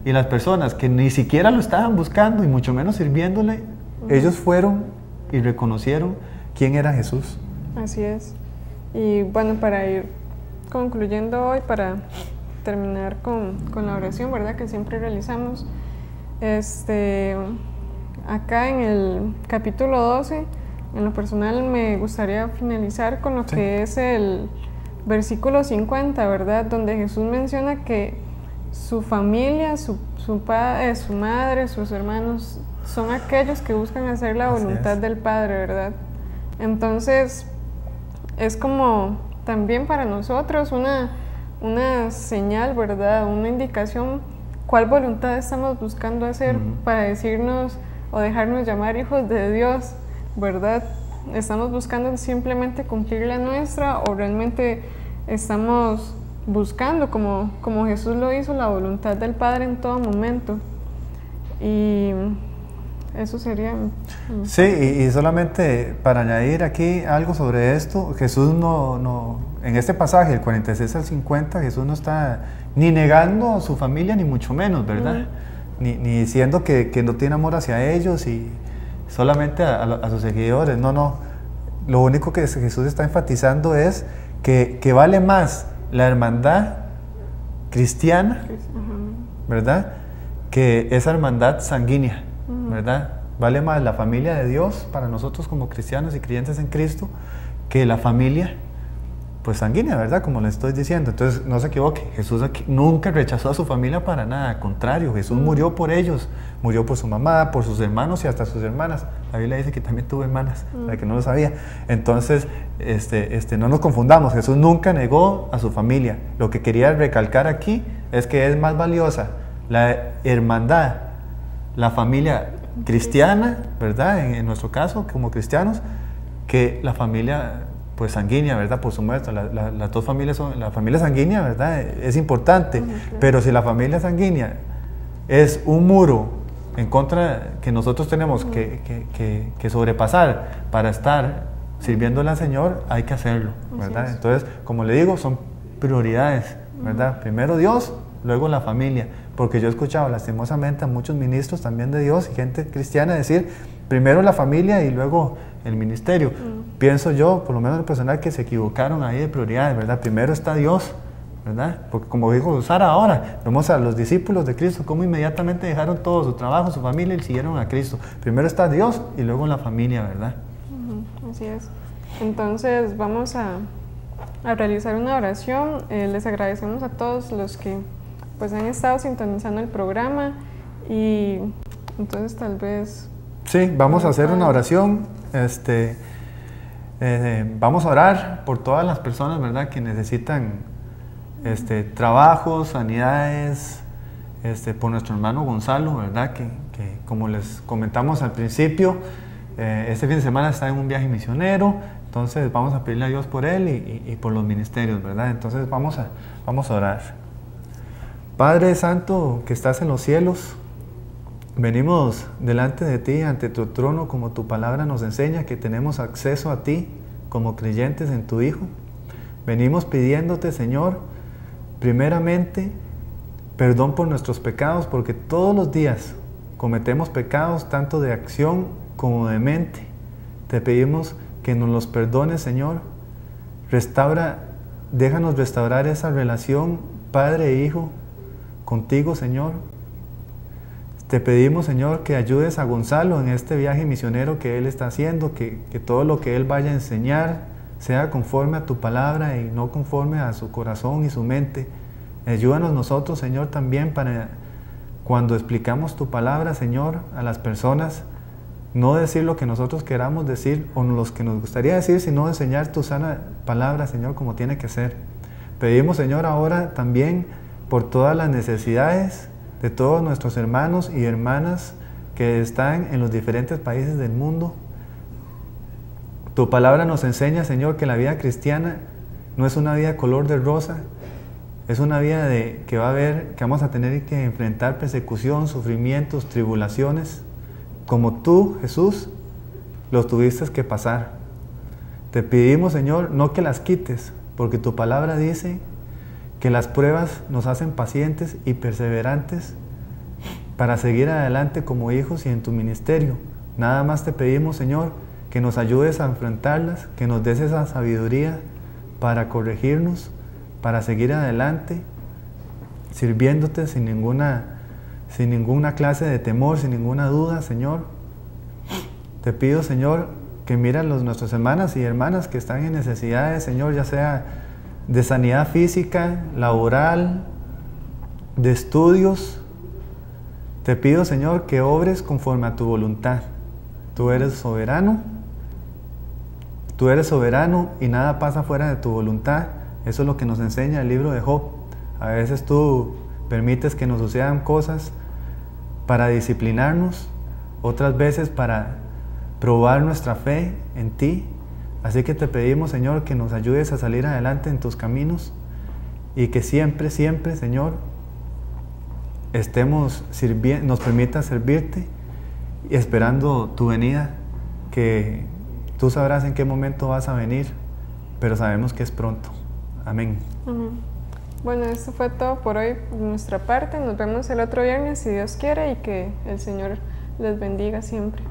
Y las personas que ni siquiera lo estaban buscando y mucho menos sirviéndole, ellos fueron y reconocieron quién era Jesús. Así es. Y bueno, para ir concluyendo hoy, para terminar con la oración, ¿verdad?, que siempre realizamos, acá en el capítulo 12, en lo personal me gustaría finalizar con lo que es el versículo 50, ¿verdad?, donde Jesús menciona que su familia, su padre, su madre, sus hermanos son aquellos que buscan hacer la voluntad del Padre, ¿verdad? Entonces es como también para nosotros una señal, ¿verdad?, una indicación cuál voluntad estamos buscando hacer para decirnos o dejarnos llamar hijos de Dios, ¿verdad? ¿Estamos buscando simplemente cumplir la nuestra o realmente estamos buscando, como Jesús lo hizo, la voluntad del Padre en todo momento? Y eso sería... Sí, y solamente para añadir aquí algo sobre esto, Jesús en este pasaje, el 46 al 50, Jesús no está ni negando a su familia, ni mucho menos, ¿verdad? Ni diciendo que no tiene amor hacia ellos y solamente a sus seguidores, no. Lo único que Jesús está enfatizando es que vale más la hermandad cristiana, ¿verdad?, que esa hermandad sanguínea, ¿verdad? Vale más la familia de Dios para nosotros como cristianos y creyentes en Cristo que la familia, pues, sanguínea, ¿verdad?, como le estoy diciendo. Entonces no se equivoque, Jesús aquí nunca rechazó a su familia para nada, al contrario, Jesús murió por ellos, murió por su mamá, por sus hermanos y hasta sus hermanas. La Biblia dice que también tuvo hermanas, para que no lo sabía. Entonces no nos confundamos, Jesús nunca negó a su familia. Lo que quería recalcar aquí es que es más valiosa la hermandad, la familia cristiana, ¿verdad?, en nuestro caso como cristianos, que la familia, pues, sanguínea, ¿verdad?, por supuesto. Las dos familias son, la familia sanguínea, ¿verdad?, es importante, pero si la familia sanguínea es un muro en contra que nosotros tenemos que sobrepasar para estar sirviéndole al Señor, hay que hacerlo, ¿verdad? Entonces, como le digo, son prioridades, ¿verdad? Primero Dios, luego la familia, porque yo he escuchado lastimosamente a muchos ministros también de Dios y gente cristiana decir primero la familia y luego el ministerio. Pienso yo, por lo menos en lo personal, que se equivocaron ahí de prioridades, ¿verdad? Primero está Dios, ¿verdad? Porque como dijo Sara ahora, vemos a los discípulos de Cristo cómo inmediatamente dejaron todo su trabajo, su familia y siguieron a Cristo. Primero está Dios y luego la familia, ¿verdad? Así es. Entonces vamos a realizar una oración. Les agradecemos a todos los que, pues, han estado sintonizando el programa, y entonces tal vez... Sí, vamos a hacer una oración. Vamos a orar por todas las personas, ¿verdad?, que necesitan trabajo, sanidades, por nuestro hermano Gonzalo, ¿verdad?, que como les comentamos al principio, este fin de semana está en un viaje misionero. Entonces vamos a pedirle a Dios por él y por los ministerios, ¿verdad? Entonces vamos a orar. Padre Santo que estás en los cielos, venimos delante de ti, ante tu trono, como tu palabra nos enseña, que tenemos acceso a ti como creyentes en tu Hijo. Venimos pidiéndote, Señor, primeramente, perdón por nuestros pecados, porque todos los días cometemos pecados, tanto de acción como de mente. Te pedimos que nos los perdones, Señor. Déjanos restaurar esa relación Padre e Hijo contigo, Señor. Te pedimos, Señor, que ayudes a Gonzalo en este viaje misionero que él está haciendo, que todo lo que él vaya a enseñar sea conforme a tu palabra y no conforme a su corazón y su mente. Ayúdanos nosotros, Señor, también para cuando explicamos tu palabra, Señor, a las personas, no decir lo que nosotros queramos decir o lo que nos gustaría decir, sino enseñar tu sana palabra, Señor, como tiene que ser. Pedimos, Señor, ahora también por todas las necesidades de todos nuestros hermanos y hermanas que están en los diferentes países del mundo. Tu palabra nos enseña, Señor, que la vida cristiana no es una vida color de rosa, es una vida que vamos a tener que enfrentar persecución, sufrimientos, tribulaciones, como tú, Jesús, los tuviste que pasar. Te pedimos, Señor, no que las quites, porque tu palabra dice que las pruebas nos hacen pacientes y perseverantes para seguir adelante como hijos y en tu ministerio. Nada más te pedimos, Señor, que nos ayudes a enfrentarlas, que nos des esa sabiduría para corregirnos, para seguir adelante, sirviéndote sin ninguna clase de temor, sin ninguna duda, Señor. Te pido, Señor, que mira nuestras hermanas y hermanas que están en necesidades, Señor, ya sea de sanidad física, laboral, de estudios. Te pido, Señor, que obres conforme a tu voluntad. Tú eres soberano y nada pasa fuera de tu voluntad. Eso es lo que nos enseña el libro de Job. A veces tú permites que nos sucedan cosas para disciplinarnos, otras veces para probar nuestra fe en ti. Así que te pedimos, Señor, que nos ayudes a salir adelante en tus caminos y que siempre, siempre, Señor, nos permitas servirte y esperando tu venida, que tú sabrás en qué momento vas a venir, pero sabemos que es pronto. Amén. Bueno, esto fue todo por hoy por nuestra parte. Nos vemos el otro viernes, si Dios quiere, y que el Señor les bendiga siempre.